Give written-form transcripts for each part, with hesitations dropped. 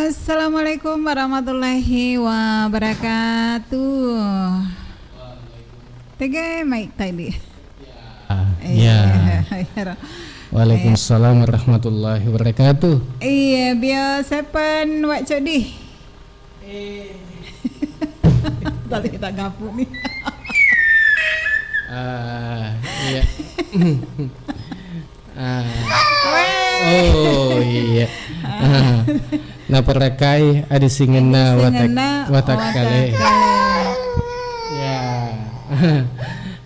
Assalamualaikum warahmatullahi wabarakatuh. Tiga mic tadi. Ya. Waalaikumsalam warahmatullahi wabarakatuh. Iya, biar sepen wak codi. Tadi kita gapuk nih. Iya. Oh iya. Nah perekai ada singena watak kale. Ya.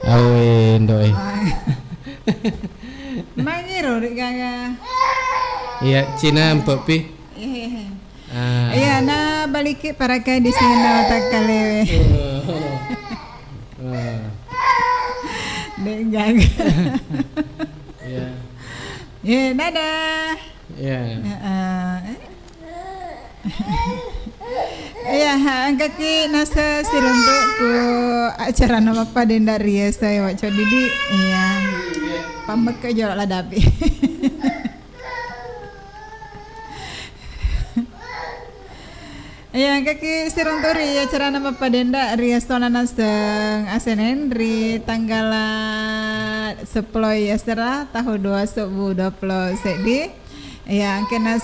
Awin doi. Mangiro dik kakak. Iya, Cina empok pi. Iya, nah balik perekai di singena watak kale. Dek kakak. Iya. Ya, dadah. Iya. Iya, kaki nasa siruntuk ku acara nama paden dari saya wak codidi. Iya. Pamek ke jorok ladapi. Iya, kaki sirunturi acara nama paden dari Astana Naseng Asenen ri tanggal 10 ya serah tahun 2020 sedi. Ya, kena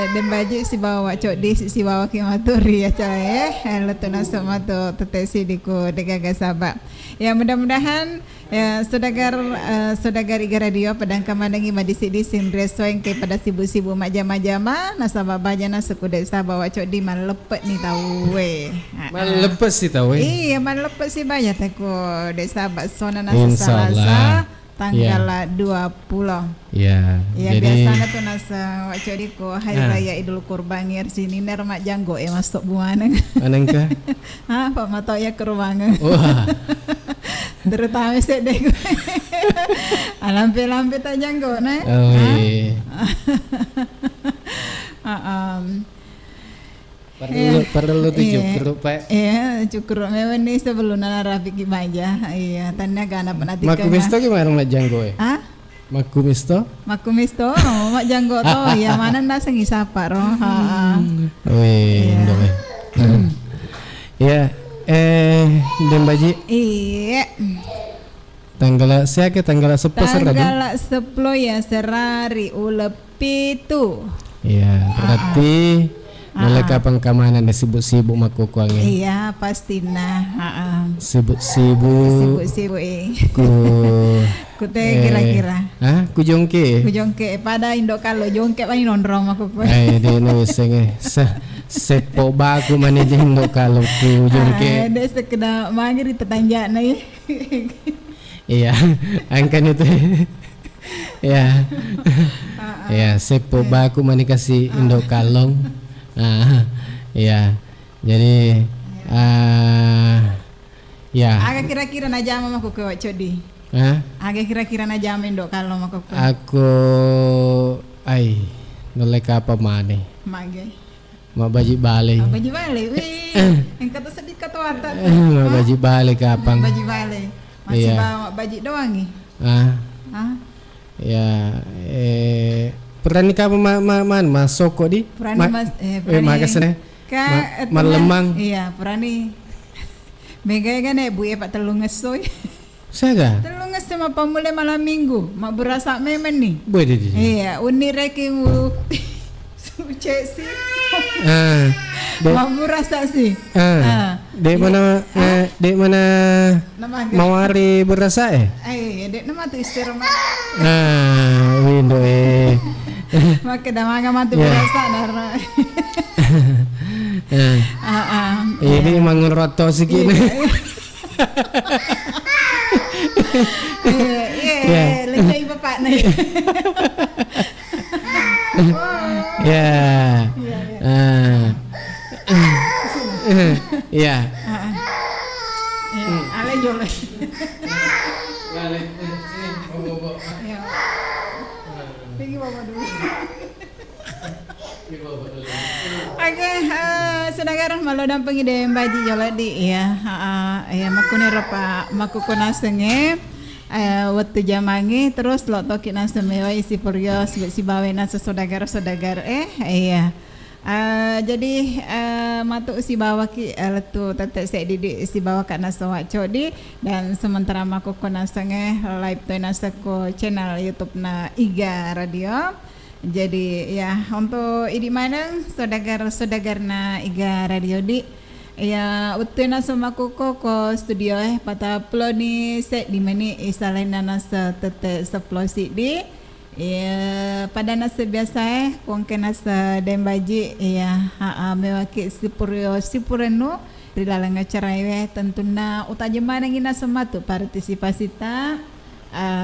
dembaji si bawa cok di si bawa kimaturi ya cai letu nasuk matu tetesi diku degaga sabak. Ya, mudah-mudahan ya saudagar Iga Radio padang kamandangi madisi di sinres soeng ke pada sibu-sibu majama-jama nasabah bajana sekudai sabawa cok di malepet ni tahu we. Malepet sih tahu we. Iya, malepet sih banyak aku dek sahabat sona nasa Selasa tanggal 20. Ya. Ya, Jadi biasanya tuh nasa wak cok ko hari raya Idul Kurban ngir sini ner mak janggo masuk buana. Anengka? Hah, Pak Mato ya ke ruangan. Wah. Terutama sedek. Lampe-lampe tak janggo nah. Oh iya. Perlu tuh cukup Pak. Iya, cukup memang nih sebelum nana rapi kibaja. Iya, tanya gana penati. Maku misto gimana mak janggo ya? Ah? Maku misto? Maku misto, mak janggo to. Ya mana ndak sengi sapa roh. Wih, ndoi. Ya, Dembaji. Iya. Tanggal siapa tanggal 10 seradi? Tanggal 10 ya serari ulepitu. Iya, berarti mulai kapan kemana nih sibuk-sibuk makuku angin? Iya, pastinya. Sibuk-sibuk. Sibuk-sibuk ku teh kira-kira. Hah? Ku jongke pada Indo kalau jongke pani nondrong makuku. Ai de no senge. Sepo baku manajer Indo kalau ku jongke. Ada sekedar mangiri tetangga nih. Iya, angkan itu. Ya. Ya, sepo baku mani kasih Indo kalong. Ya. Jadi ya. Agak kira-kira najama maku ke codi. Agak kira-kira najama Indo kalong maku. Aku nolek apa mana? Mage. Mak baji balik. Baji balik. Wih. Yang kata sedikit watak. Mak baji balik kapan? Baji balik. Masih bawa baji doang nih. Ya, perani kapan masuk kok di? Perani makasih malemang. Iya, perani. Mega kan bu Pak telung ngesoy. Saya telung ngesoy sama pamule malam minggu. Mak berasa memen nih. Boleh di. Iya, uni reking suci sih. Mak berasa sih. Dek mana mawari berasa dek nama tuh istirahat mak. Window Mak kedamaga matu berasa darah. Ini mangun roto segini. Iya, lagi bapak nih. Ya. Iya. Ale jole. Ale sini bobo. Ya. Pergi bawa dulu. Oke, sedangkan malu dampengi deh baji joladi ya. Ya makune ropa makukuna senge. Waktu jamangi terus lo toki nasa mewa isi purios si bawe nasa sodagar iya Jadi matuk si bawa ki letu tetek sek didik si bawa kat nasa wak codi dan sementara maku ko nasenge live to nasa ko channel YouTube na Iga Radio. Jadi ya untuk idi mana saudagar na Iga Radio di ya utu nasa maku ko studio pata ploni sek di mani isalena nasa tetek seplosi di. Ya, pada nasa biasa kung nasa dembaji ya mewaki sipurenu rilalang acara tentunya utajemana ngina sematu partisipasi ta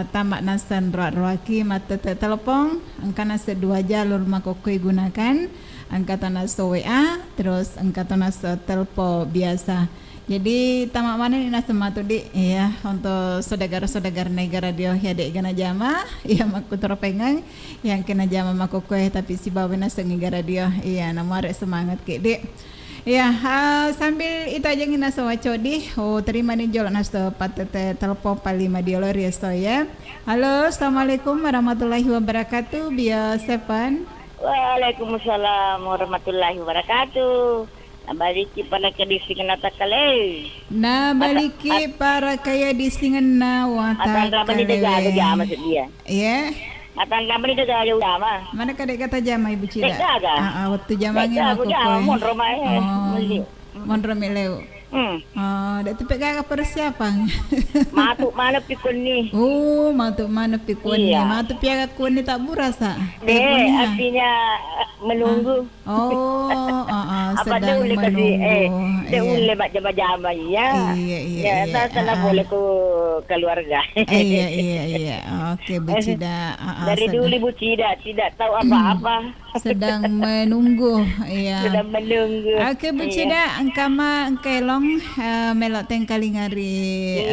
tamak nasa roaki mata telepon angka nasa 2 jalur makokoi gunakan angkatan nasa WA terus angkatan nasa telpo biasa. Jadi tamak mana ni nasa matu di ya untuk saudagar negara radio ya dek gana jama ya maku terpengang yang kena jama maku kue tapi si bawa nasa negara radio ya nama semangat ke dek ya sambil itu aja ngina sawaco di terima nih jolok nasa patete telepon palima diolor ya so ya. Halo, assalamualaikum warahmatullahi wabarakatuh. Biar Sepan. Waalaikumsalam warahmatullahi wabarakatuh. Nabaliki para kadisingan natakale. Nabaliki para kaya disingan na watakale. Matan ramai daga jama sedia. Ya. Matan ramai daga jama. Mana kadek kata jama Ibu Cida? Daga. Waktu jamanya aku koi. Mon romai. Mon romileu. Dak tepek kakak persiapan. Matuk mana pikun ni? Matuk mana pikun ni? Matuk piaga kun ni tak burasa. Artinya menunggu. Sedang menunggu. Dia boleh baca-baca ya. Ya, tak boleh ku keluarga. Iya. Okey, Bu Cida. Dari dulu Bu Cida tidak tahu apa-apa. Sedang menunggu. Iya. Sedang menunggu. Okey, Bu Cida, angkama angkelong melok tengkali ngari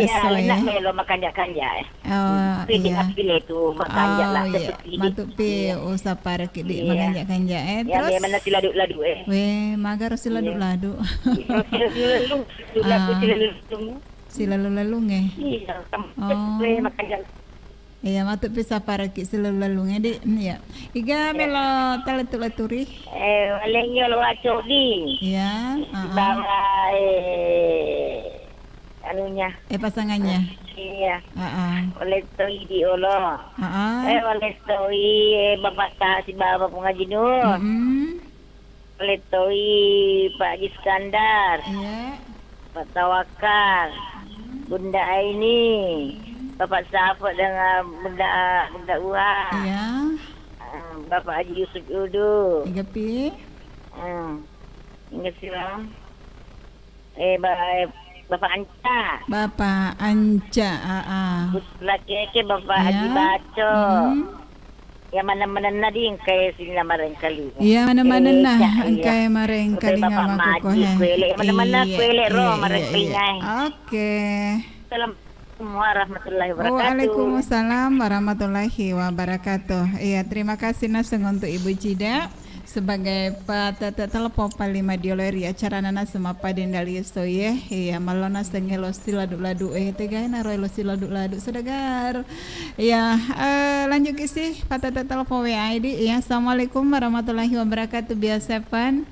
so ya. Nak melok makan jak-kanjak. Pilih tu makan jak lah. Matuk pi usapar kidi makan jak-kanjak terus. Ya, mana siladuk-laduk Weh, magar siladuk-laduk. Silalu-lalung Iya, makan jak. Iya, matuk pi sapar ki silalu-lalung di. Ya. Iga melo taletu-laturi. Walengyo lo acok di. Ya, bawa anunya. Pasangannya. Iya. Oleh toi di olo. Oleh toi bapak ta si bapa pengaji nur. Oleh toi Pak Haji Skandar. Iya. Pak Tawakal. Bunda Aini. Bapak Safat dengan Bunda Uha. Iya. Bapak Haji Yusuf Udu. Tiga pi. Ingat siapa? Bapak Anca. Bapak Anca. Laki-laki Bapak Haji Baco. Yang mana-mana nadi engkai sila mareng kali. Iya, mana-mana nah engkai mareng kali ngama ko ya. Mana-mana kuele ro mareng pingai. Oke. Assalamualaikum warahmatullahi wabarakatuh. Waalaikumsalam warahmatullahi wabarakatuh. Iya, terima kasih naseng untuk Ibu Cida sebagai patata telepon palima diolori acara nana sama padendali soye ya malona sengelo siladu-ladu tega na roilo siladu-ladu saudagar ya lanjut isi patata telepon WID ya. Assalamualaikum warahmatullahi wabarakatuh. Biasa Pan.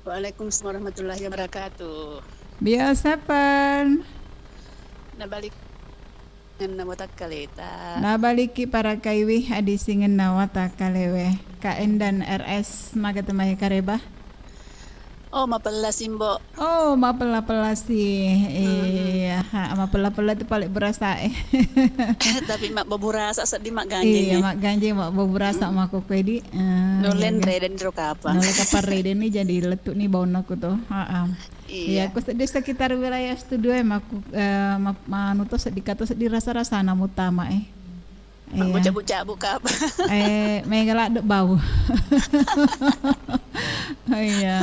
Waalaikumsalam warahmatullahi wabarakatuh. Biasa Pan. Nabalik na watakaleta. Nabaliki para kaiwi adisingen na watakalewe. Kaen dan RS magatamay kareba. Mapala simbo. Mapala si. Iya, mapala itu paling berasa Tapi mak beburasa sa di mak ganjing. Iya, mak ganjing mak beburasa mak ko kwedi. Nolen reden ro kapa. Nolen kapar reden ni jadi letuk ni bau aku tuh. Iya, aku di sekitar wilayah studio aku manuto dikato dirasa-rasa namu utama Bocah-bocah buka apa? May galak dek bau. Iya,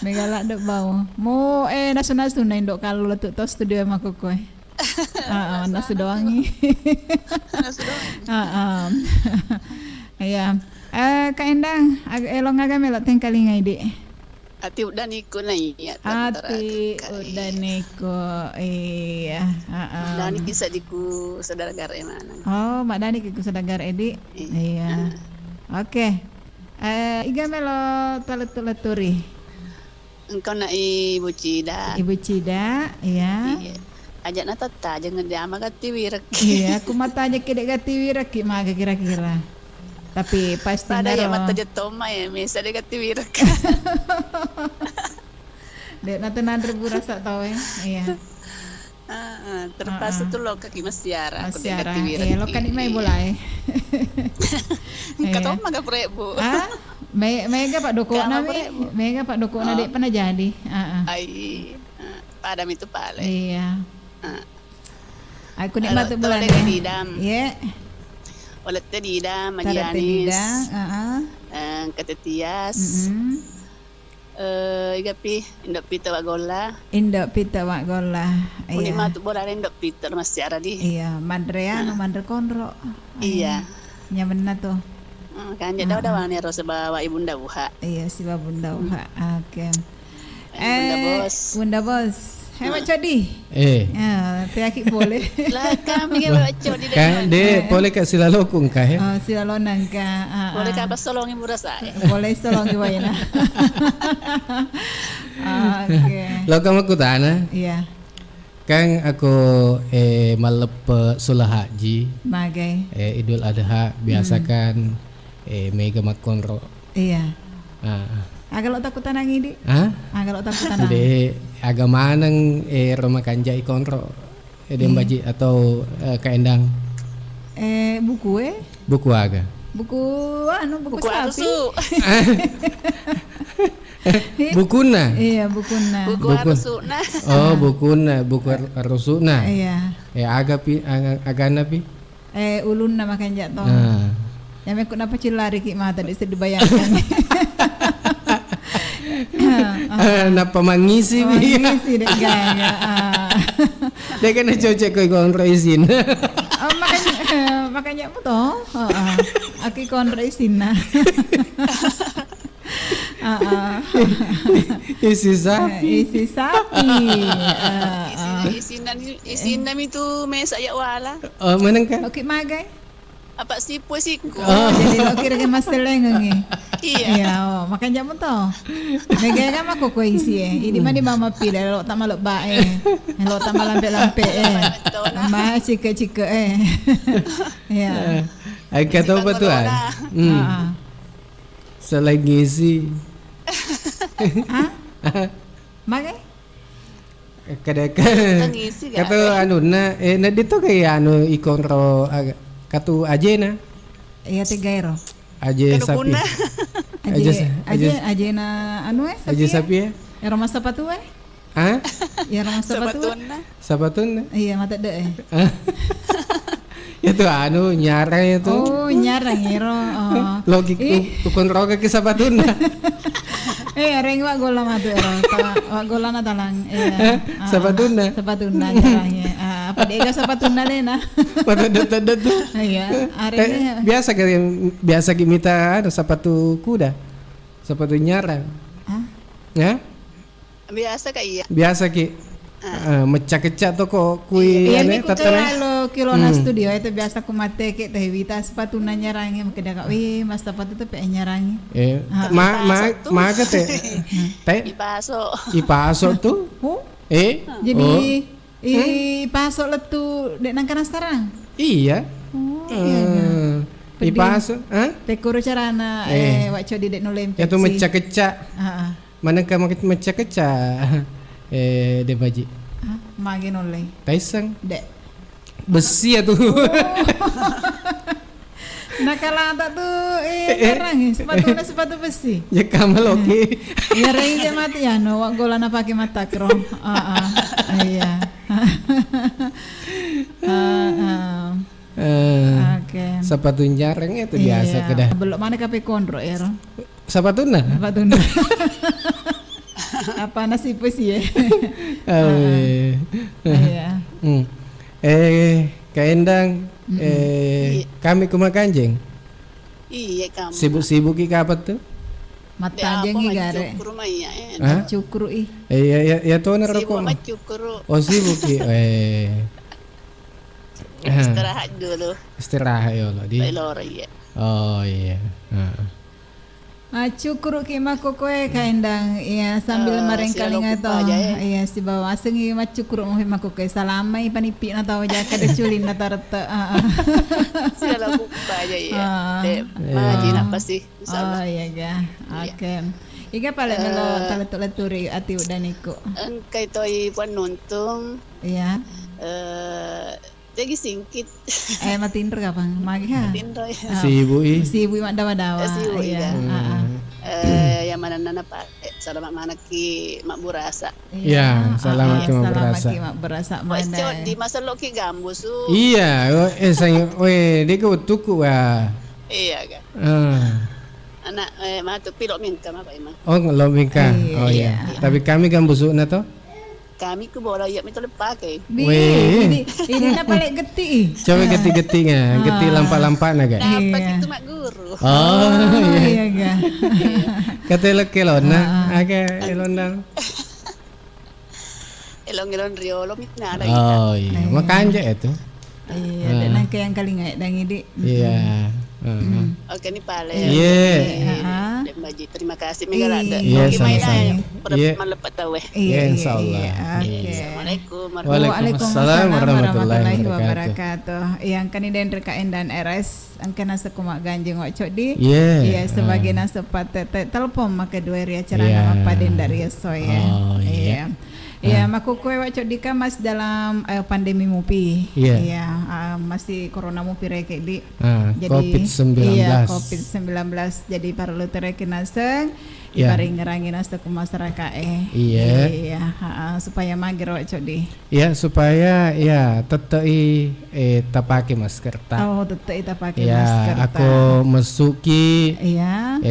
may galak dek bau. Mo nasu-nasu na indok kalau letuk to studio aku ko. Nasu doangi. Nasu doang. Iya. Kak Endang, elong aga melok tengkali ngai dik. Ati udah niku na iya. Ati udah niku iya. Dani bisa diku saudagar mana? Mak Dani kiku saudagar edi. Iya. Oke. Iga melo taleturi. Engkau na Ibu Cida. Ibu Cida, ya. Iya. Ajak na tata jangan dia ama gati wirak. Iya, aku mata aja kedek gati wirak maga kira-kira. Tapi pasti Pada ya naro. mata jatoma ya, mesa dia gati wirak. Dek nanti nanti rasa tahu ya. Iya. Terpas itu lo kaki Mas Tiara. Mas Tiara. Iya, lo kan imai boleh. Kata oma gak prebu. Mega Pak Doko nabi. Mega Pak Doko na dek pernah jadi. Ai. Padam itu pale. Iya. Aku Halo, nikmat bulan tolong ya. didam. Iya. Oleh Tedida, Tada Majanis, tidak. Ketetias, igapi, indok pita wagola. Indok pita wak gola. Uni Iya. matu bola indok pita Mas Tiara di. Iya, mandrean, mandre konro. Iya. Nyaman tuh. Kan jadi udah wani ro sebawa ibunda buha. Iya, si Bunda Uha. Oke. Bunda Bos. Bunda Bos. Hemat codi. Ya, tiaki boleh. Lah kami ke baca di Kan de boleh kat silalokung kah ya? Oh, sila lonang ka. boleh ka basolongi murah saya. Boleh solong iwayna. Oke. Lo kamu aku tana, Iya, kan aku malep sulah haji, magai. Idul Adha biasa kan mega makonro. Iya. Ah, Agak lo takut tanang ini. ah, Agak lo takut tanang. de agama nang Roma kanja ikonro, baji atau kaendang Buku buku aga. buku buku Buku sapi. arusu. Bukuna. Iya, bukuna. Buku arusu nah. Oh, bukuna, buku rusuna. Iya. Aga pi agana pi. Ulun nama kan jatuh. Nah. Yang mekut napa cilari ki mata dik sedih bayangkan. Napa mangisi Oh, pi? ini sih dek gaya. Dia kena cocok kau kontrol izin. Makanya apa toh? Aki kontra isina. Isi sapi. Isi sapi. Isinan itu mesa ya wala. Oh, mana kan? Oke magai. Apa sih puisiku? Jadi lo kira ke mas teleng ngi. Iya. Iya, makanya mo to. Nagaya ka mako ko isi Ini man di mama pila lo tama lo ba Lo tama lampe-lampe Ma chika-chika Iya. Ay kata apa tuan? Salah ngisi. Magay? Kadang Ngisi kata anu na dito kay anu ikonro katu aje na. Iya tegairo. Aje sapi. Aje na anu Aje sapi ya. Ya rumah sepatu Ah? Ya rumah sepatu. Sapatun. Iya mata de Itu anu nyarang itu. Oh nyarang iro. Logik kontrol ke sapatun. Reng wa gola matu ero. Wa gola na talang. Sapatun. Sepatuna caranya. Apa dia sepatuna deh nah. Pada data tuh. Iya, arenya. Biasa kita ada sepatu kuda. Sepatu nyarang. Ya? Biasa kak iya. Biasa ki. Mecak-kecak tuh kok kui Iya ane ni ko tatane. kaya lo kilo na studio itu biasa ku mate ke teh wita sepatu na nyarangi makeda ka mas sepatu tu pe nyarangi. Ma ka te. Ipaso tuh. Oh, Jadi pasok letu dek nang kana sarang. iya. Oh, iya. Ipaso, Tekuru carana wa codi dek no lempet. Ya tuh mecak-kecak. Heeh. Mana ka mecak-kecak. De baji. Mage no le. Taisang. Dek. Besi ya tuh. Nakalata tuh sepatu besi. Ya kamal oke. Ya ring dia mati ya no wak gola na pakai mata kro. Iya. Oke. Sepatu jarang itu biasa kedah. Belum mana kape kontro ya ro. Sepatuna. Sepatuna. Apa nasi puisi ya? Iya. Kaendang kami kumakanjeng. Iya kamu. Sibuk-sibuk ki kapat tuh? Mata aja ngi gare. Cukru ih. Ya tuh neroko. Oh sibuk ki. Istirahat dulu. Istirahat ya lo di. Bailor iya. Oh iya. Cukur kima kokoe kaendang iya sambil mareng kalinga to iya si bawa sengi macukur mo hima kokoe salamay panipi na tawo ja kada culin na tarata Sila ko pa ya. Maji na pasti oh iya ga oke iga pala melo talaturi ati udaniko kay toy panuntung iya Jadi singkit. Matinro ka pang magi ha. Matinro. Si ibu mak dawa-dawa. Si ibu iya. Yang mana nana pak. Selamat mana ki mak burasa. Iya, selamat ki mak burasa. Selamat ki mak burasa mana. Di masa lo ki gambus su. Iya, sang dia ko tuku wa. Iya kan. Anak matu pilok mingka apa emang. Oh, lo mingka. Oh iya. Tapi kami gambusuk na to. Kami ku bawa ya minta pakai. Ini na paling geti. Coba geti-getinya, geti lampak-lampak naga. Dapat itu mak guru. Oh iya ga. Kata kelona, aga elona. Elong riolo mitna ada. Oh iya, makanya itu. Iya, dan yang kalinga dangi di. Iya. Oke ni pale. Iya. Terima kasih Megalada. Iya, sama-sama. Melepat tahu. Iya, insyaallah. Assalamualaikum. Waalaikumsalam warahmatullahi wabarakatuh. Yang kani den rekain dan RS angkana sekumak ganjeng ocok di. Iya, sebagai nasepat telepon maka dua ria cerana apa den dari soya. Iya. Iya, makukoy wacok dika mas dalam pandemi mupi. Iya, masih corona mupi reke di. Jadi COVID-19. Iya, COVID-19. Jadi perlu tereke naseng. Ibaring ngerangin nasta ke masyarakat Iya, supaya magir wacok di. Iya, supaya ya tetei tapake masker ta. Oh, tetei tapake masker ta. Aku masuki. Iya.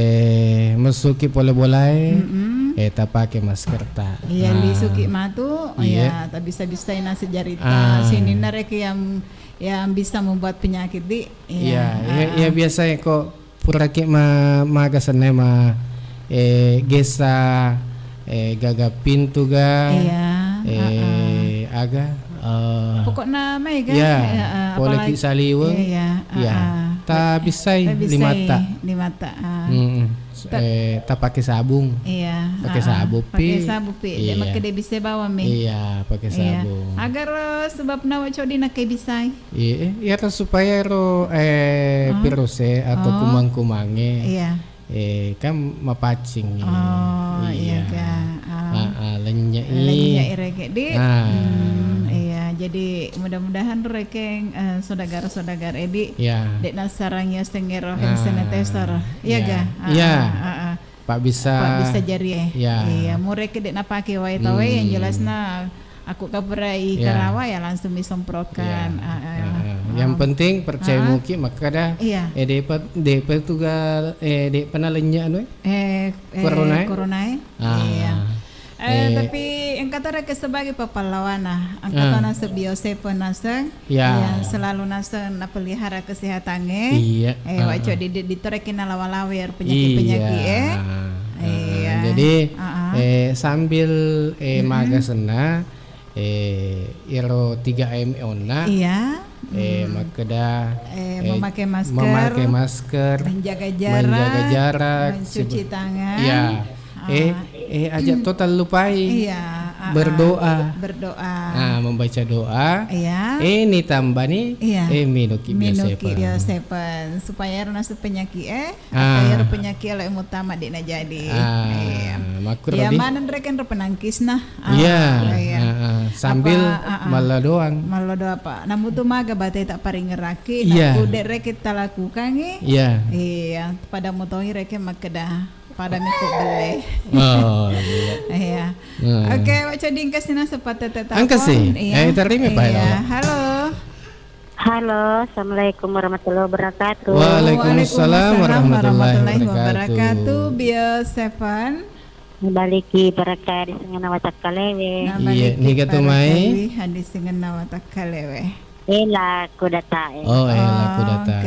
Masuki boleh-boleh. Tapake masker ta. Iya, lisuki matu. Iya, tak bisa-bisa ina sejarita. Sini nareke yang bisa membuat penyakit di. Iya, biasa kok purake magasannya gesa gaga pintu ga. Aga pokoknya mai ga. Ya, poleki saliweng. Iya. Ta bisai limata. Tak pakai sabung. Iya. Pakai sabun pi. Pakai sabun pi. Dia make dia bisa bawa mi. Iya, pakai sabun. Agar sebab nawa codi nak bisa. Iya, supaya viruse atau kumang-kumange. Iya. Kan mapacing. Oh, iya kan. Lenya reke di. Iya, jadi mudah-mudahan rekeng saudagar-saudagar edi. Dek nasarangnya sengero hand sanitizer. Iya ga? Iya. Pak bisa jari. Iya, mureke dek napake wae tawe yang jelasna aku kaberai karawa ya langsung disemprotkan. Yang penting percaya muki maka dah. DP tugal pernah lenya anu? Corona. Iya. Tapi yang kata reke sebagai pahlawan angkatan sebiose penaseng yang selalu naseng pelihara kesehatannya. Iya. Waco diterekin lawa-lawir penyakit-penyakit. Iya. Jadi sambil magasena iro 3M ona. Iya. Makeda memakai masker, menjaga jarak, mencuci tangan. Iya. Ajak total lupai. Iya. Berdoa. Membaca doa. Iya. Ini tambah nih. Iya. Minuki biosepan supaya rasa penyakit supaya penyakit yang utama dina jadi. Makur ya mana rekan penangkis nah. Sambil malah doang. Malah doa apa? Namun tu maga batai tak paring ngeraki. Nah, udah rek kita lakukan Iya. Iya. Pada motongi rek makedah. Pada mikuk beli. Oh iya. Oke, waca dingkasina sepatah telepon. Angkasi. Terima Pak. Halo, assalamualaikum warahmatullahi wabarakatuh. Waalaikumsalam warahmatullahi wabarakatuh. Bio Seven. Baliki baraka di sengana watak kalewe. Iya, ni katumai. Hadis sengana watak kalewe. Ela kudatae. Oh, ela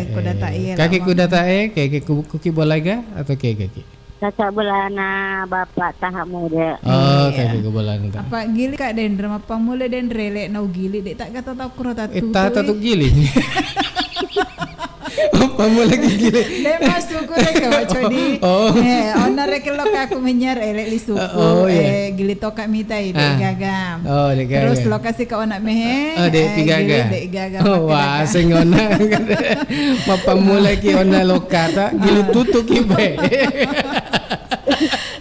kudatae. Kaki kudatae, kaki kuki bolaga atau kaki? Caca bulana bapak tahap muda. Oh, kaki bulana. Apa gili kak dendra apa mula dendrele nau gili dek tak kata tak kurang tatu. Tatu gili. Pamu lagi gile. Le masuk ko rek wa chodi. Oh. Ona rek lo ka aku menyar elek li suku. Oh, iya. Gili toka mita itu Ah. gagam. Oh, dek gaga. Terus lo kasih ke ona mehe. Oh, dek tigaga. Dek gaga. Oh, wah, sing ona. Mapamu lagi ona lokata, gili tutuk ibe.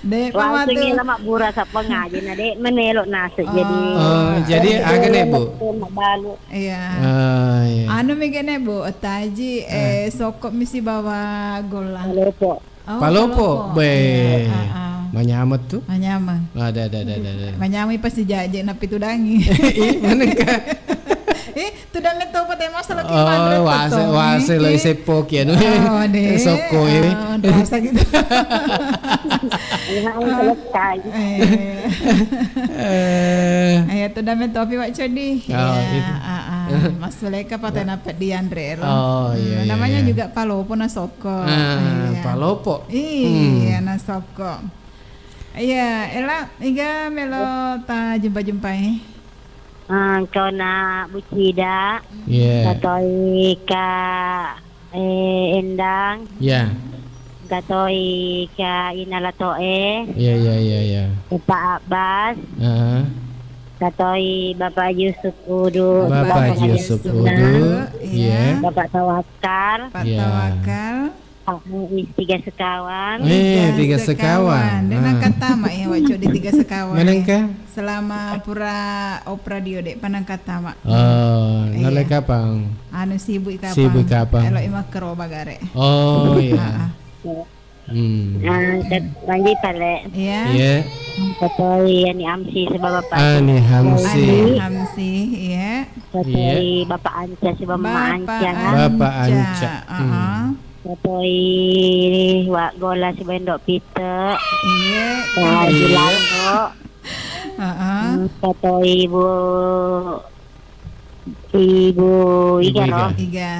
Dek Wah, pamatu. sing lama bura sa pengaji na dek menelok nasi jadi. Oh, jadi agak Bu. Balu. Iya. Oh, iya. Anu megane Bu, taji sokop misi bawa gola. Lepo. Oh, Palopo, be. Iya, Manyamet tuh. Manyama. Ada. Manyami pasti jaje napi tudangi. Ih, mana kah? Tudangi to pate masalah ki Oh, wase lo sepo kian. Oh, deh. Soko ini. Rasa gitu. Yang selesai. Ayo tu dah topi wak codi. Oh, Ya, itu. Mas Suleka patah napat di Andre. Oh, iya, iya, Namanya iya. juga Palopo na soko. Palopo. Iya, na soko. Iya, ela iga melo ta jumpa-jumpai. Kau nak bucida. Iya. Katoi ka endang. Ya. Katoi ka inalatoe. Iya. Pak Abbas. Ah. Katoi Bapak Yusuf Udu. Bapak Yusuf Udu. Iya. Bapak Tawakal. Pak Iya. Tawakal. Pak Muiz tiga sekawan. Tiga sekawan. Dan kata mak ya wak codi tiga sekawan. Manangka? Selama pura operadio dek panang kata mak. Oh, Iya. nolai kapang. Anu sibuk kapang. Sibuk kapang. Elo ima kero bagare. Oh, iya. Lanjut pale. Iya. Iya. Katoi Yani Amsi sebab Bapak. Ani Hamsi. Ani Hamsi, iya. Katoi Bapak Anca sebab Mama Anca. Bapak Anca. Katoi Wak Gola sebab Ndok Peter. Iya. Dari Lando. Katoi Ibu Iga roh. Iga.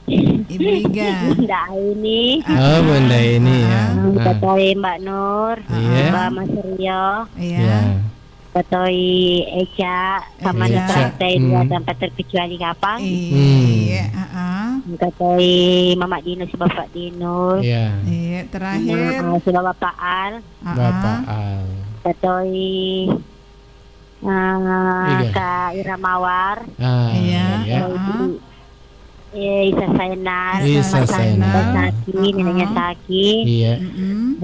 Ibu Iga. Bunda ini. Oh, benda ini ya. Katoi Mbak Nur. Iya. Mbak Mas Rio. Iya. Katoi Eca sama Eca. Nusantara dua tanpa terkecuali kapang. Iya. Katoi Mama Dino si Bapak Dino. Iya. Iya. Terakhir. Si Bapak Al. Bapak Al. Katoi Iya. Kak Ira Mawar. Iya. Isa Sainal. Isa Sainal. Saki, neneknya Saki. Iya.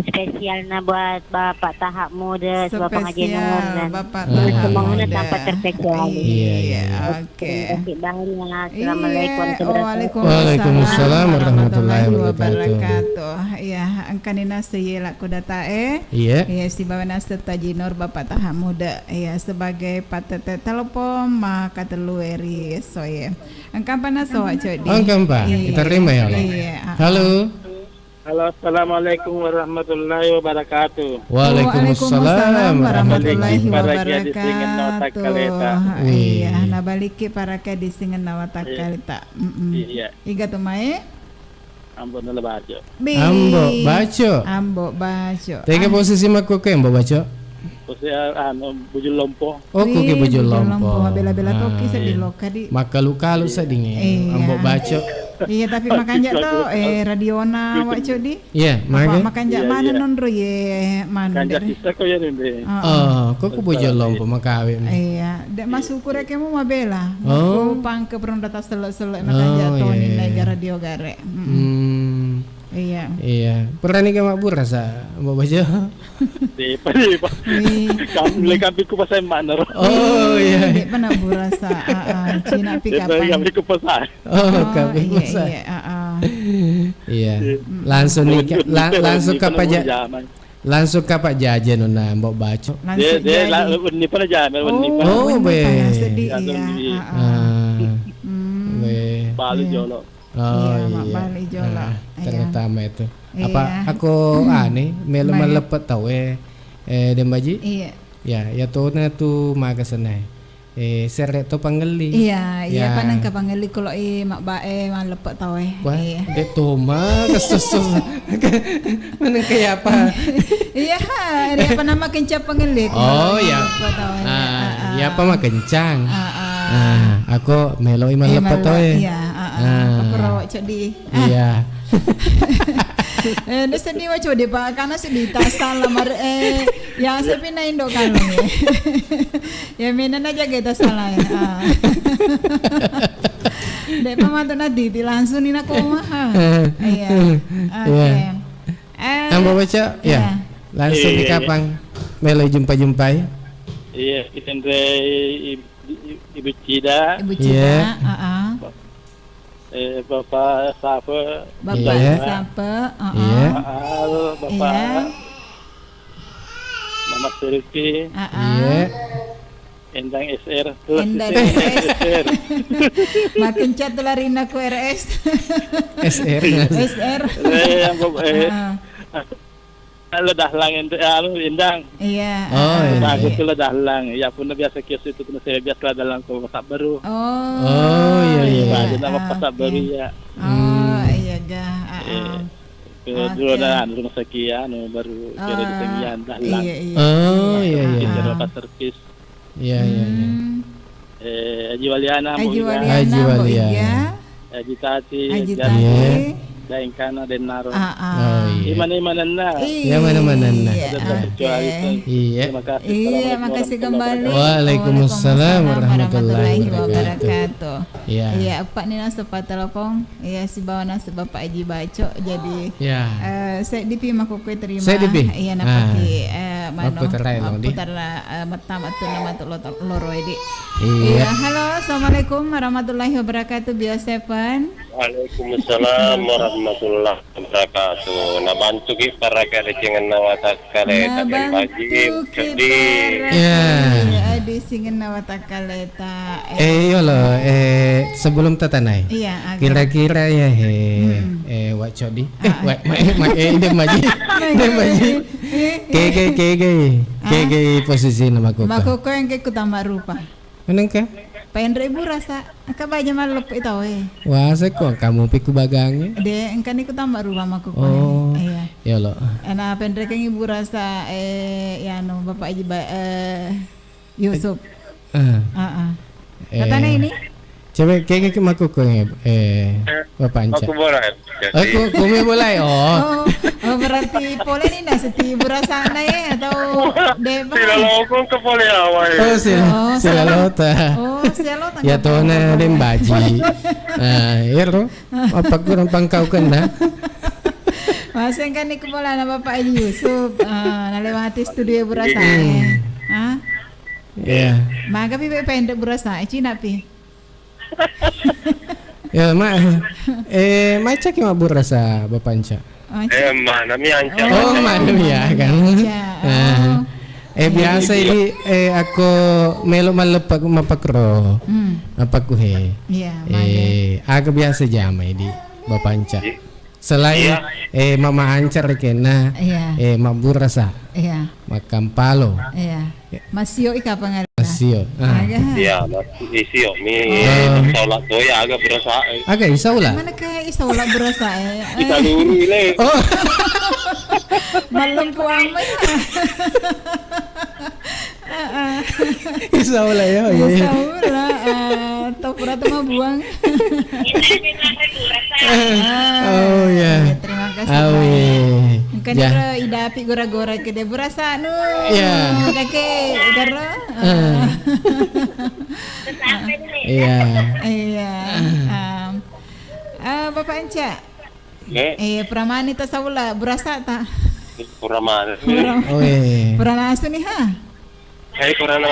Spesial na buat Bapak Tahap Muda sebuah pengajian Spesial dan Bapak semuanya Muda. tanpa terkecuali. Iya. Oke. Terima kasih banyak. Assalamualaikum Waalaikumsalam warahmatullahi wabarakatuh. Iya, angkanina seyela kudatae. Iya. Iya, si bawana serta Jinor Bapak Tahap Muda. Iya, sebagai patete telepon maka telu eri soye. Angkan panas soa codi. Angkan Pak. Kita terima ya Allah. Iya. Halo. Halo, assalamualaikum warahmatullahi wabarakatuh. Waalaikumsalam warahmatullahi Barakia di Singen Nawata Kaleta. Iya, nabaliki paraka di Singen Nawata Kaleta. Iya, Iga tumae. ampun nala bajo. Ambo baco. Ambo baco. Tega posisi makku ke ambo baco. Kasi bujul lompo. Oh, kuki bujul lompo. Bela-bela toki sa di loka di. Makalu-kalu sa dingi. Iya. Ambo baco. Iya, tapi makanya tuh radiona wak codi. Iya, Apa maka. makanya mana non ye mana Kanjak dari. isa ko yan hindi. Oh, kok bujul lompo makawin. Iya, dek masuk kurek kamu mau bela. Oh. Mau pang ke data selok-selok makanya Oh, tuh iya, nih iya. radio gare. Iya. Iya. Pernah nih ke Mak Bura sa ambo baco. Di pa. Wih. Kami kami ko pa sa manor. Oh, iya. Dek mana burasa Cina Di pa pikapan. kami ko pa sa. Oh, kabe iya, sa. iya, Iya. Langsung nih langsung ke Pak langsung ke Pak Jajan na mbok baco. Dia Langsung ni pa na jaman, ni pa. Oh, be. sedih iya. Be. Balu jolo. Oh, Iya, Mak iya. Bali Jola. Ternyata ama itu. Iya. Apa aku aneh melu Baik. melepet tau Dembaji? Iya. Ya tuh na tu magasanay. Seret to panggeli. Iya, Ya. iya panang ka pangeli kulo mak bae man lepek tawe. Wah, Iya. itu mah kesusus. Mana kayak apa? Iya, dia apa nama kencap pangeli. Oh, ya. Lepek tawe. Ya apa mah kencang. Ah. Aku melo iman lepet tau Iya, Pakuro codi. Iya. Nda sedih wa codi Pak karena sedih tasal lamar yang sepi na indo kalong ya. Ya minan aja kita salah ya. Dek pamatu na diti langsung ni na koma. Iya. Oke. Ambo baca ya. Langsung di kapang melo jumpa-jumpai. Iya, kita Ibu Cida. Ibu Cida, Bapak Sape. Bapak Sape, Bapak Mama Seriki. Endang SR. Endang SR. Makin cat lari nak RS. SR. SR. Ledah lang Endang. Iya. Oh, aku tuh ledah lang. Ya pun biasa kios itu tuh saya biasa ledah lang ke pasar baru. Oh, iya. Ada nama pasar baru ya. Oh, iya ga. Dulu dah rumah sekian baru kira di sekian dah lang. Oh, iya. Kira pasar pis. Iya. Haji Waliana, Haji Waliana. Haji Tati. Daing kana den naro. Mana na. Iya mana-mana. Terima kasih. Iya, makasih kembali. Waalaikumsalam warahmatullahi wabarakatuh. Iya. Pak Nina sempat telepon. Iya, si bawana si Bapak Haji Baco jadi. Iya. Saya dipi makukui terima. Saya dipi. Iya, napaki putar matu nama tu loro ini. Iya. Halo, assalamualaikum warahmatullahi wabarakatuh. Bio7. Waalaikumsalam warahmatullahi wabarakatuh. Nabantu ki para karicingan nawatakale dan baji jadi di singen nawatakaleta. Yolo sebelum tatanai. Iya, kira-kira ya Wak Codi. Dem maji. Kege posisi nama koko. Makoko yang ke kutambah rupa. Meneng ka? Payan ribu rasa. Aka baja malup itu Wah, kok kamu piku bagangnya? De engkan ikut tambah rumah makoko. Oh. Iya. Ya lo. Enak pendek yang ibu rasa ya no Bapak Haji Yusuf. Katanya ini? Coba kayak makoko Bapak Anca. aku boleh. Aku kumi mulai. Oh, berarti pole ini dah seti ibu rasa na atau deba. Sila lokong ke pole awal. Oh, sila lota. Oh, sila lota. Ya to na rin baji. Iro, apa kurang pangkau kena? Masing kan ni kepala na Bapak Haji Yusuf. Nalewati studio ibu rasa. Ya. Maka pi pendek ibu rasa. Cina pi. Ya, macam yang mabur rasa Bapak Anca. Mana mi Anca. Oh, mana ya kan. Biasa ini aku melo malepak mapakro. Mapaku he. Iya. Aku biasa jama di Bapak Anca. Selain Mama Ancar kena mabur rasa. Iya. Makam palo. Iya. Masio ika pangalan. Masio. Iya, Masio mi solat tu ya agak berasa. Agak isaula. Mana kayak isaula berasa Kita luru ile. Oh. Malam kuang mah. Isaula ya. Isaula. Tau pura tu mah buang. Oh ya. Terima kasih. Kan ida api gora-gora ke de berasa nu. Ya. Kakek garo. Iya. Bapak Anca. Pramani ta saula berasa ta. Puraman. Purana asu ni ha. Purana.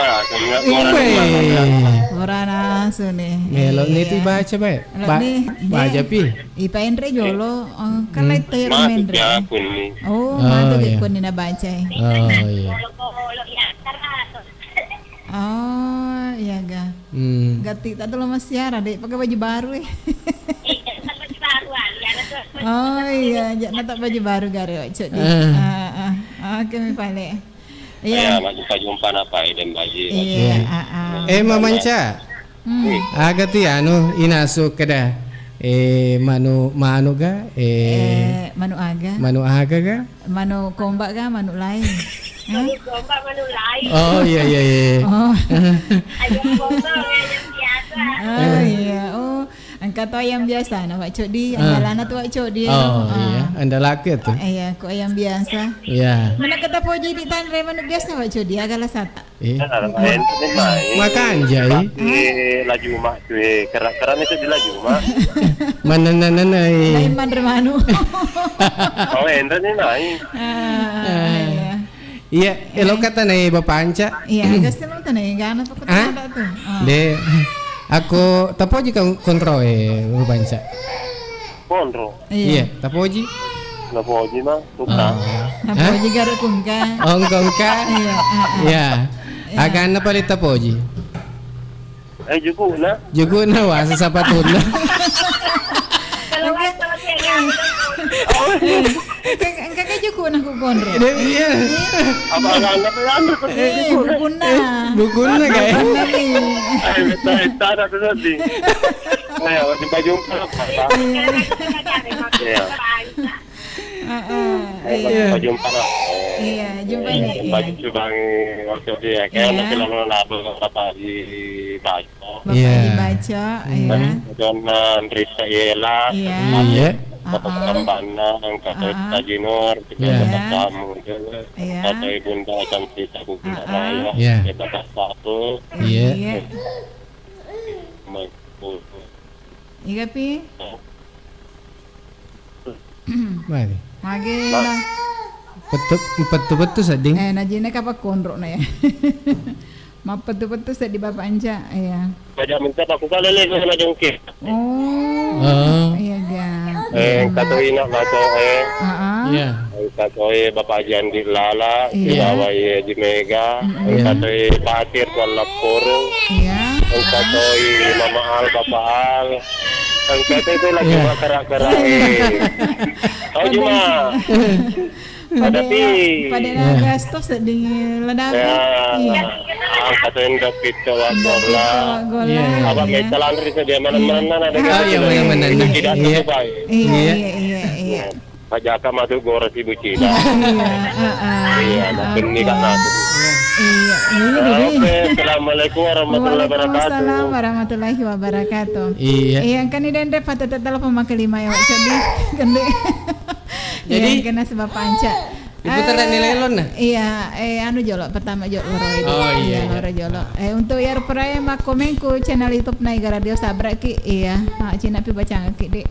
Purana asu ni. Melo ni ti baca bae. Baca pi. Ipa Andre jolo kalai tayo Andre. Oh, mado ko ni na baca. Oh iya. Oh, iya ga. Gati ta tulo masyara dek pakai baju baru Oh iya, jangan tak baju baru gare cok di. Oke mi pale. Iya, jumpa apa idem baji. Iya, Mama Anca. Aga ti anu inaso kada. Manu ga? Manu aga. Manu aga ga? Manu kombak ga? Manu lain. Kombak manu lain. Oh iya. Oh. Ayam kombak yang biasa. Oh iya. Oh, Angkat ayam biasa na Wak Codi, andalan tu Wak Codi. Oh iya, anda laki tu. Iya, ko ayam biasa. Iya. Mana kata poji di tan remanu biasa Wak Codi agak lasata. Makan jai. Laju mak tu kerak-keran itu di laju mak. Mana Lain man remanu. Oh, ente ni naik. Iya. Iya, elok kata nih Bapak Anca. Iya, agak senang tu nih, gana tu kata tu. De, aku tapoji kau kontrol Bapak Anca. Kontrol. Iya, tapoji. Napoji mah, tukang. Poji garuk kungka. Ongkongka. Iya. Iya. Agak apa li tapoji? Juga na. Juga na wa sa sapatuna. Engkau kan juga nak kukondro. Iya. Apa anak anda Bukuna kay. Enta na tu tadi. Ayo, jumpa jumpa. Iya. Iya. Jumpa na. Iya, jumpa nih. Jumpa waktu dia kayak nanti lalu apa di baca. Bapak dibaca, iya. Dan Risa Yela. Iya. Kambana ang kata Tajinor, kita tamu juga. Kata Ibunda cantik aku raya. Kita satu. Iya. Iya pi. Mari. Mage lah. Betul sading. Najine kapak kondro na ya. Betul sa di Bapak Anja, iya. Kaya minta aku kala lagi na jungkit. Oh. Iya ga. Katoy na kato Iya. Katoy Bapak Jandi Lala, Iwaway di Mega, katoy Patir Kuala Puro. Iya. Katoy Mama Al, Papa Al. Ang katoy itu lagi makara-kara Oh cuma. Pada gastos di ladang. Iya. Ang katoy David Kawagola. Apa metalan risa dia mana-mana ada. Yang mana? Tidak terlupa. Iya. Pajaka matu goras ibu Cida. Iya, benih kan nasu. Iya. Oke, assalamualaikum warahmatullahi wabarakatuh. Waalaikumsalam warahmatullahi wabarakatuh. Iya. Iya, kan ini dendep patah telepon makan 5 ya, jadi gede. Jadi kena sebab panca. Ibu tanda nilai lon nah? Iya, anu jolok pertama jolok loro itu. Oh iya. Loro jolok. Untuk yar peraya mak komenku channel YouTube Naiga Radio Sabrak ki. Iya, Cina pi baca ki dek.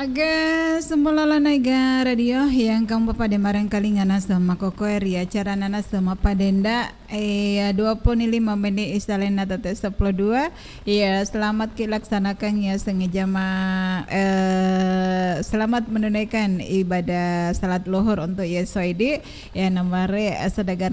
Aga semula naiga radio yang kamu pada marang kalingan sama kokoer ya cara nana sama padenda 25 menit istalena tete 12 ya selamat kilaksanakan ya sengejama selamat menunaikan ibadah salat lohor untuk Yesoidi ya namare sedagar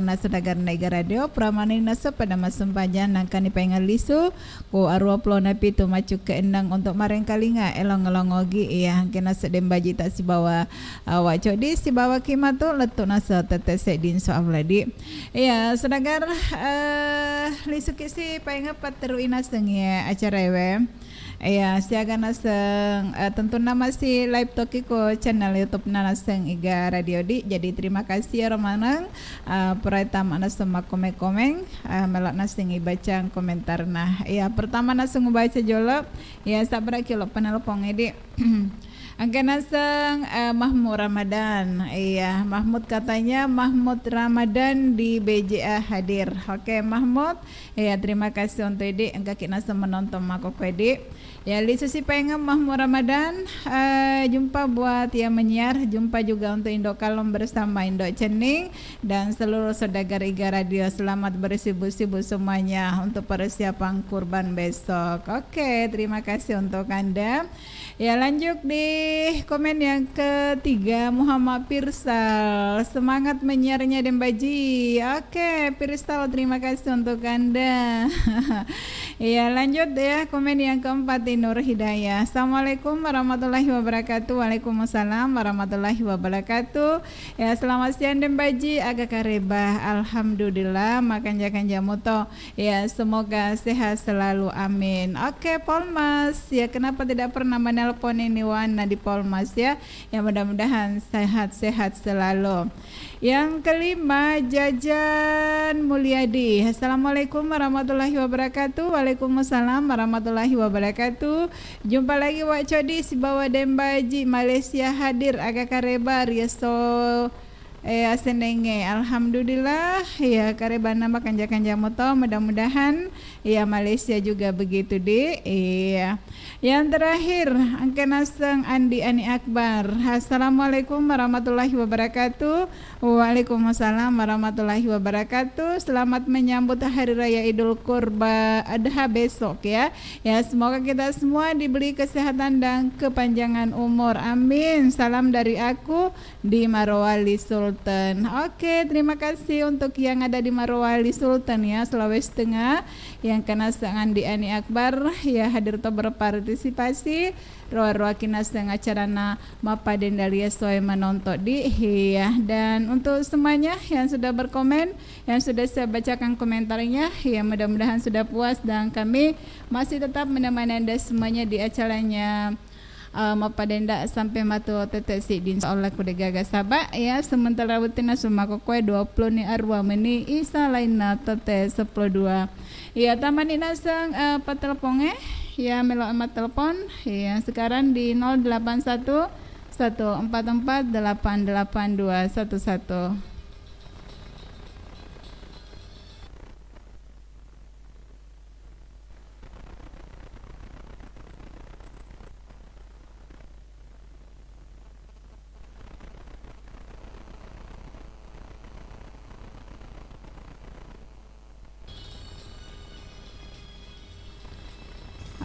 naiga radio pramanina pada masempajan nangkani pengen lisu ko arwa plona pitu macu keendang untuk marang kalinga elong-elongogi ya kena sedem baji tak si bawa wacodi si bawa kimatu letu nasa tetese din soavladi ya sedagar lisuki si pengen pateru inaseng ya acara ewe ya siaga naseng tentu nama si live tokiko channel YouTube naseng iga radio di jadi terima kasih ya romanang pertama naseng komen melak naseng ibacang komentar nah ya pertama naseng baca jolop ya sabra kilo penelpon edi angka naseng Mahmud Ramadan iya Mahmud katanya Mahmud Ramadan di BJA hadir oke Mahmud ya terima kasih untuk edi angka kita menonton makok edi ya lisu si pengen Mahmud Ramadan jumpa buat yang menyiar jumpa juga untuk Indo Kalom bersama Indo Cening dan seluruh saudagar iga radio selamat bersibu-sibu semuanya untuk persiapan kurban besok oke terima kasih untuk Anda ya lanjut di komen yang ketiga Muhammad Pirsal semangat menyiarnya Dembaji oke Pirsal terima kasih untuk Anda ya lanjut ya komen yang keempat Nur Hidayah Assalamualaikum warahmatullahi wabarakatuh Waalaikumsalam warahmatullahi wabarakatuh ya selamat siang Dembaji agak karebah Alhamdulillah makan jamuto ya semoga sehat selalu amin oke Polmas ya kenapa tidak pernah menelpon ini Wana di Polmas ya mudah-mudahan sehat-sehat selalu yang kelima Jajan Mulyadi Assalamualaikum warahmatullahi wabarakatuh Waalaikumsalam warahmatullahi wabarakatuh jumpa lagi Wak Codi si bawa Dembaji Malaysia hadir agak karebar ya so senenge alhamdulillah ya karebana makan jamoto mudah-mudahan ya Malaysia juga begitu di iya yang terakhir angka naseng Andi Ani Akbar Assalamualaikum warahmatullahi wabarakatuh Waalaikumsalam warahmatullahi wabarakatuh selamat menyambut hari raya Idul Kurban Adha besok ya semoga kita semua diberi kesehatan dan kepanjangan umur amin salam dari aku di Marwali Sultan oke terima kasih untuk yang ada di Marwali Sultan ya Sulawesi Tengah yang kena sangan di Ani Akbar ya hadir to berpartisipasi roa-roa kina setengah acarana mapa dendalia soe menonton di ya dan untuk semuanya yang sudah berkomen yang sudah saya bacakan komentarnya ya mudah-mudahan sudah puas dan kami masih tetap menemani Anda semuanya di acaranya mapa denda sampai matu tete si din Allah kude gaga sabak ya sementara rutina suma kokoe 20 ni arwa meni isa lainna tete 12 ya tamani nasang patelponge ya melo amat telepon ya sekarang di 081 144 88211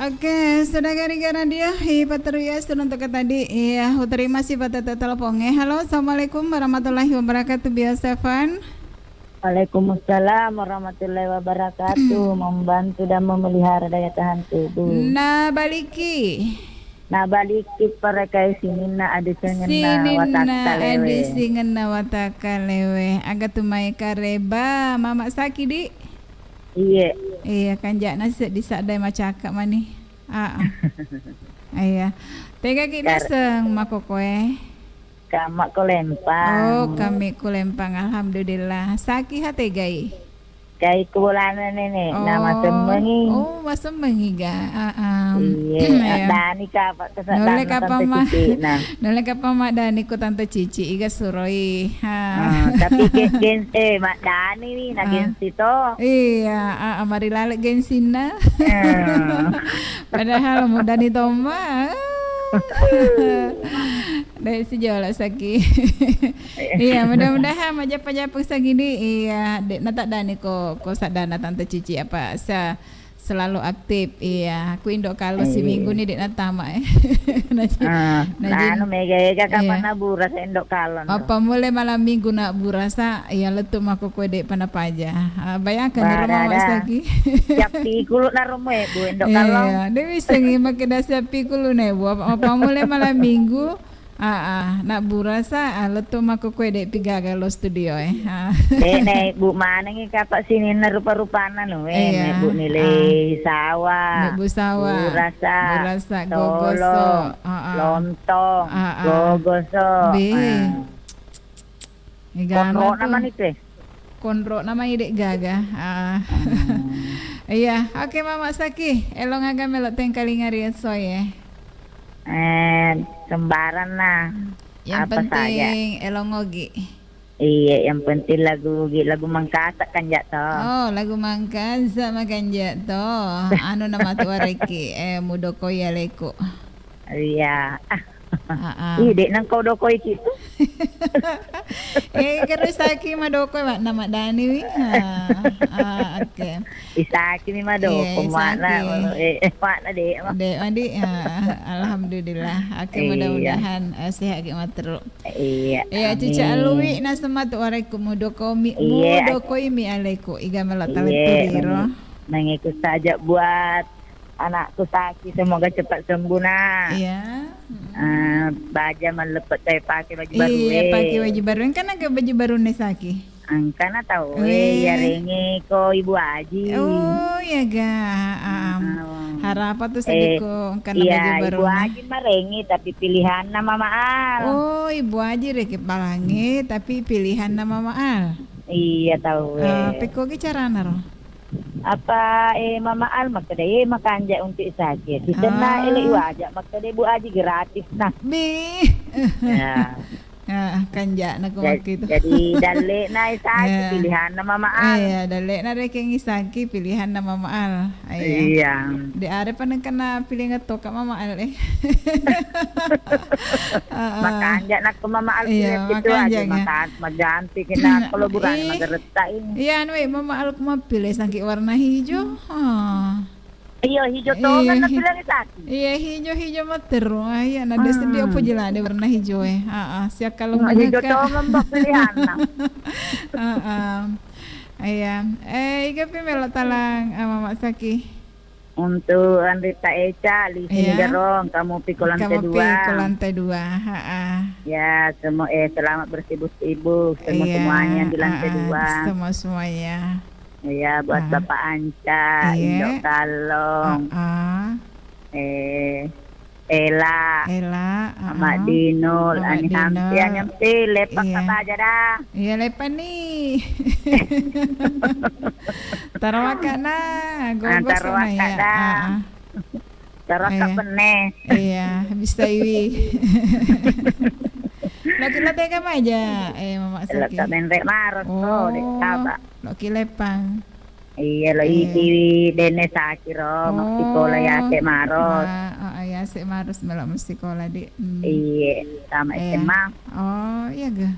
Oke, saudara negara dia, Pater Yas untuk tadi, ya, terima kasih pada teleponnya. Halo, assalamualaikum warahmatullahi wabarakatuh, biasa Van. Waalaikumsalam warahmatullahi wabarakatuh. Membantu dan memelihara daya tahan tubuh. Nah, baliki parekai sinina adu singena wataka lewe. Agak tumai kareba, mama saki di. Iya kan jak nasi disadai macakak mani. Iya. Tega kita seng makokoe. Kamak ko lempang. Oh, kami ku lempang alhamdulillah. Saki hate gai. Kai kubulanan ini nama semengi. Oh, semengi ga. Iya, Dani ka pak Nole kapa mak Dani ku tante Cici iga suroi. Tapi gen mak Dani nih na gensi to. Iya, mari lalek gensina. Padahal mau Dani toma. Dari sejola saki. Iya, mudah-mudahan majapahit segini iya dek natak dani ko sadana tante Cici apa selalu aktif. Iya, aku indok kalau si minggu nih dek natama Nah, mega kapan nabura sa indok kalon. Apa mulai malam minggu nak burasa ya letum aku kue dek panapaja. Bayangkan di rumah mas lagi. Siap pikul na rumah bu indok kalon. Iya, dia bisa ngimak dah siap pikul nih bu. Apa mulai malam minggu nak burasa letum aku kue dek pigaga lo studio Nek bu mana ngi kapak sini na rupa-rupana no nek bu nilai sawah. Bu sawah. Burasa gogoso. Lontong. Gogoso. Konro naman itu. Konro nama ide gaga. Iya, oke Mama Saki, elong agak melok tengkali ngarian soy sembaran lah. Yang apa penting saja. elong ngogi. Iya, yang penting lagu mangkasak kan jatuh. Oh, lagu mangkasak makan jatuh. Anu nama tu areki mudoko ya leko. Iya. Dek nang kau dokoi gitu. Terus Saki madoko nama Dani wi. Oke. Isaki ni madoko mana mana dek. Dek Andi. Alhamdulillah. Oke, mudah-mudahan sehat ki matero. Iya. Ya Cica Alwi na sematu areku mudoko mi aleko iga melok talenturo. Mengikut saja buat anakku Saki semoga cepat sembuh nah. Iya. Baja melepet saya pakai baju baru. Iya, pakai baju baru. Kan agak baju baru nih Saki. Angkana tahu ya rengi ko Ibu Aji. Oh ya ga. Harapan tuh sediko karena baju baru. Ibu Aji merengi tapi pilihan nama Maal. Oh, Ibu Aji rek palangi tapi pilihan nama Maal. Iya tahu. Peko ki carana ro. Apa Mama Al makade makanja untuk sakit. Kita na ele wajak makade Bu Aji gratis nah. Ya. Kanja na ko gitu. Jadi dale na isaki pilihan na Mama Al. Iya, dale na rek yang isaki pilihan na Mama Al. Iya. Di are pa nang kana pilih ngato ka Mama Al Makanja na ko Mama Al itu aja maganti kena kolaborasi magaretain. Iya anu Mama Al kumapilih sangki warna hijau. Iya hijau tuh kan napilih Saki. Iya hijau matero. Iya na desdi opo jela de warna hijau siya kalau hijau tuh membok pilihan. Iya. Igapi melo talang Mama Saki. Untuk Andrita Eca, Lisi Gerong, kamu pikul lantai 2. Kamu pikul lantai 2. Ya, semua selamat bersibuk-sibuk semuanya di lantai 2. Semuanya. Ya, buat Bapak Anca, Indok Kalong. Ela, Mak Dinul, Ani Hamsi, Anyamsi, lepak apa aja dah. Iya lepak nih. Tarawaka na, gogos na ya. Tarawaka pene. Iya, bisa iwi. Laki-laki ka aja, Mama Saki. Laki menrek maros to, dek taba. Laki lepang. Iya lo iti dene Saki ro, maksikola ya se maros. Ya se maros melok maksikola di. Iya, sama SMA. Oh, iya ga.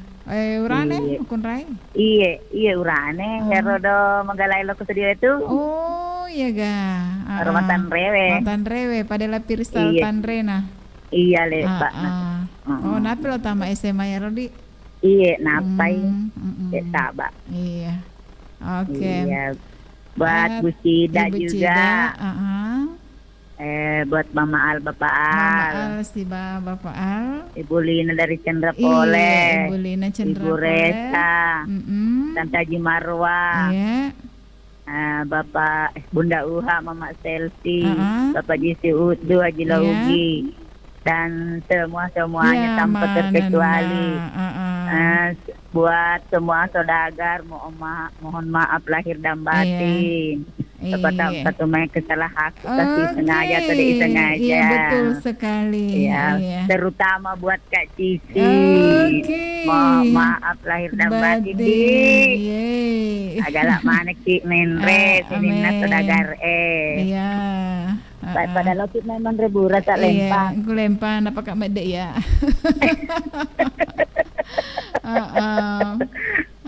Urane ukun rai. Iya urane, hero do magalai lo kesedia itu. Oh, iya ga. Rumah Tanrewe. Tanrewe pada Pirsal Tanrena. Iya le, Pak. Oh, napi lo tama SMA ya Rodi? Iya, napai. Taba. Iya. Oke. Iya. Buat Bu Cida juga. Buat Mama Al, Bapak Al. Mama Al, si Bapak Al. Ibu Lina dari Cendra Pole. Ibu Lina Cendra Ibu Resa. Tante Haji Marwa. Iya. Bapak Bunda Uha, Mama Selfie. Bapak Jisi Udu, Haji Laugi. Dan semuanya tanpa terkecuali. Buat semua saudagar mohon maaf lahir dan batin. Kepada satu kesalahan aku tapi sengaja atau tidak sengaja. Iya betul sekali. Iya. Terutama buat Kak Cici. Maaf lahir dan batin di. Agak mana ki menre sini na saudagar Iya. Pada lokit memang ribu rasa lempang. Iya, aku lempang apa kak medek ya.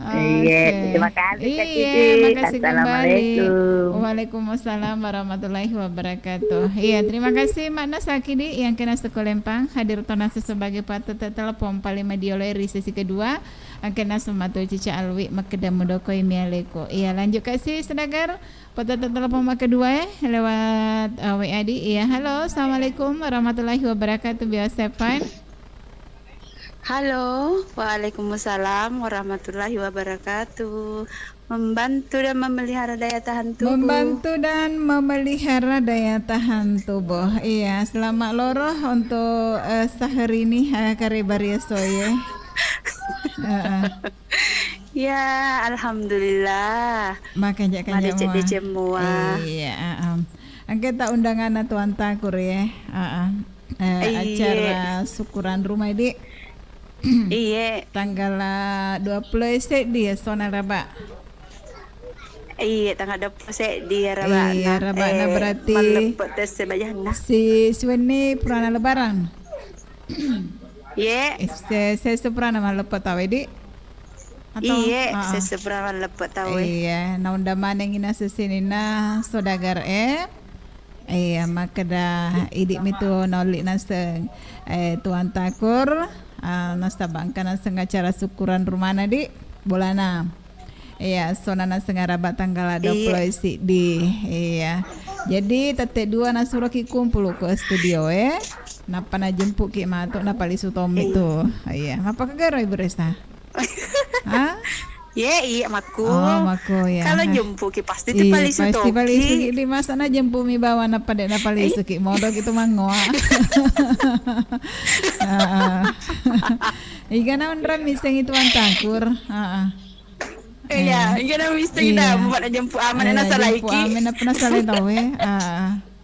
Iya, terima kasih Kak Cici. Iya, makasih kembali. Assalamualaikum. Waalaikumsalam warahmatullahi wabarakatuh. Iya, terima kasih Mak Nasakidi yang kena sekolempang hadir tonase sebagai patut telepon paling medioleri sesi kedua. Kena sematu Cica Alwi Makedam Mudoko Imialeko. Iya, lanjut kasih sedagar patut telepon mak kedua lewat WA di. Iya, halo, assalamualaikum warahmatullahi wabarakatuh. Biasa Pan. Halo, waalaikumsalam warahmatullahi wabarakatuh. Membantu dan memelihara daya tahan tubuh. Membantu dan memelihara daya tahan tubuh. Iya, selamat loroh untuk sehari ini karebaria soye. Ya, alhamdulillah. Makanya DC semua. Iya, kita undangan Tuan Takur ya. Acara syukuran rumah di. Iya. Tanggal 20 di Sona Rabak. Iya, tanggal 20 di Rabak. Iya, Rabakna berarti melepet tes sebayahna. Si Suweni purana lebaran. Iya. Saya purana melepet tahu di. Iya, saya purana melepet tahu. Iya, na undaman yang ina sesini na sodagar iya, maka dah idik mitu nolik naseng Tuan Takur. Nasta bangkana sengaja acara syukuran rumana di bolana. Iya, sonana sengaja rabat tanggal 20 di. Iya. Jadi tete dua nasuro ki kumpul ke studio napa na jemput ki matuk na pali sutomi tu. Iya, apa kagaro Ibu Resta? Hah? Iya, maku. Oh, maku ya. Kalau jemput ki pasti ti pali sutomi. Pasti pali suki di masa na jemput mi bawa na pada na pali suki modok itu mangoa. Iga na undram miseng itu Takur. Iya, iga na miseng dah buat jemput aman na salai ki. Jemput aman na pernah salai tahu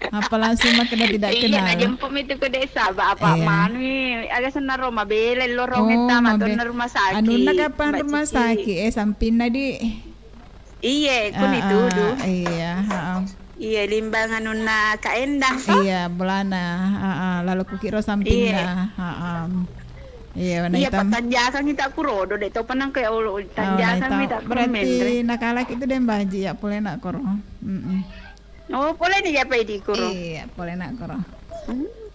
apa langsung makna tidak kenal. Iya, jemput itu ke desa apa manu agak senar rumah bele lorong eta matur na rumah sakit. Anu na kapan rumah sakit sampin na di. Iya, kun itu du. Iya, Iya, limbangan na kaendang. Iya, belana. Lalu kukiro samping na. Iya, iya tanjakan kita kurodo deh, tau panang kayak ulu tanjakan kita berarti nakalak itu dan baji ya, boleh nak koro. Oh, boleh nih ya di koro. Iya, boleh nak koro.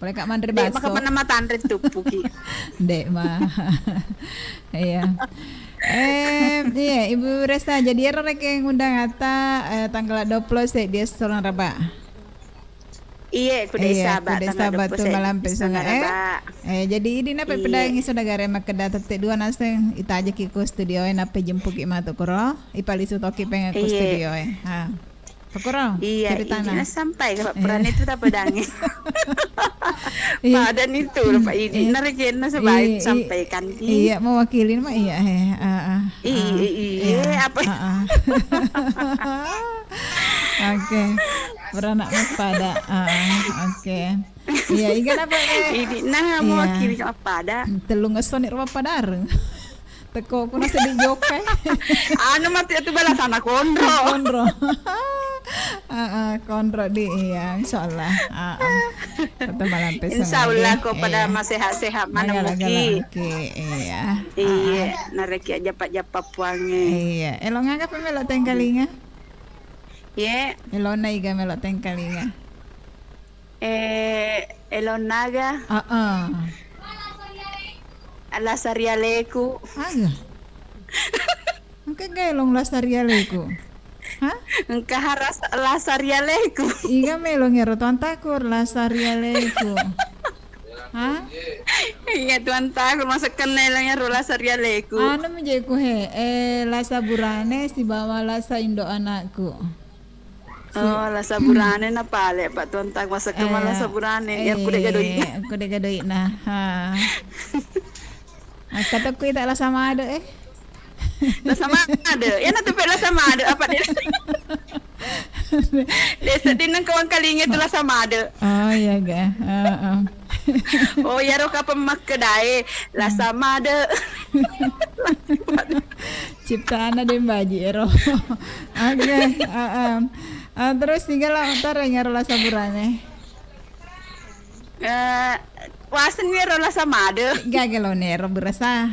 Boleh kak mandri baso. Dek, maka nama tandre tupuki. Dek mah. Iya. Iya, Ibu Resta jadi rek yang undang ata tanggal 20 dia Sorong Rabak. Iya, kuda sahabat tu malam pesona jadi ini napa pedang iso negara makeda tete dua naseng ita aja ki ku studio napa jempuk ki matu koro ipali sutoki pengen ku studio ha Pakoro, iya, ceritana. Iya, sampai ke peran itu tak pedangnya. Padan itu Pak ini narekin sebaik sampaikan. Iya, mewakilin mah iya. Iya, apa? Oke. Beranak pada. Oke. Iya, ingat apa ini nah mewakili apa ada? Telung ngesonir apa padar. Teko kuna sedih jokai. Anu mati itu balasan kondro. Kondro di iya insyaallah. Kata malam pesona. Insyaallah kok pada masih sehat mana muki. Iya. Iya, nareki aja pak puange. Iya, elong ngapa melok tengkalinga? Iya. Elona iga melok tengkalinga. Elonaga. Lasarialeku. Aga. Engke gaelong lasarialeku. Hah? Engke haras lasarialeku. Iga melong ya Tuan Takur lasarialeku. Hah? Iya Tuan Takur masuk kenelnya lasarialeku. Anu menjeku lasa burane si bawa lasa indo anakku. Oh, lasa burane na pale Pak Tuan Takur masuk ke lasa burane ya kuda gadoi nah. Kata ku tak lah sama ada lah sama ada ya nanti lah sama ada apa dia desa dinang kawan kalinga itu lah sama ada oh iya ga oh ya roka pemak kedai lah sama ada ciptaan ada baji ero oke terus tinggal lah ntar nyaro lah saburannya Wasen nero lah sama ada. Gagelonero berasa.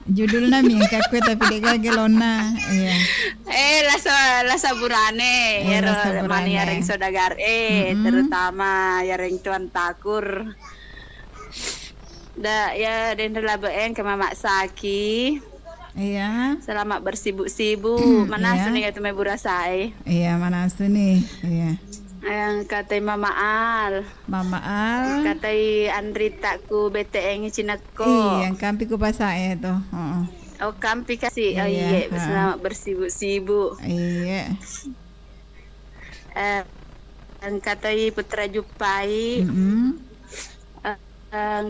Judulnya mingka kue tapi dia gagelona. Iya. Lasa burane. Mana yang sodagar terutama yang tuan takur. Ya dan laben ke Mama Saki. Iya. Selamat bersibuk-sibuk. Mana sini itu me burasai. Iya, mana sini. Iya. Yang katai Mama Al. Katai Andrita ku BTN Cinako. Iya, yang kampi ku pasai itu. Oh, kampi kasih. Oh iya, selamat bersibuk-sibuk. Iya. Yang katai Putra Jupai.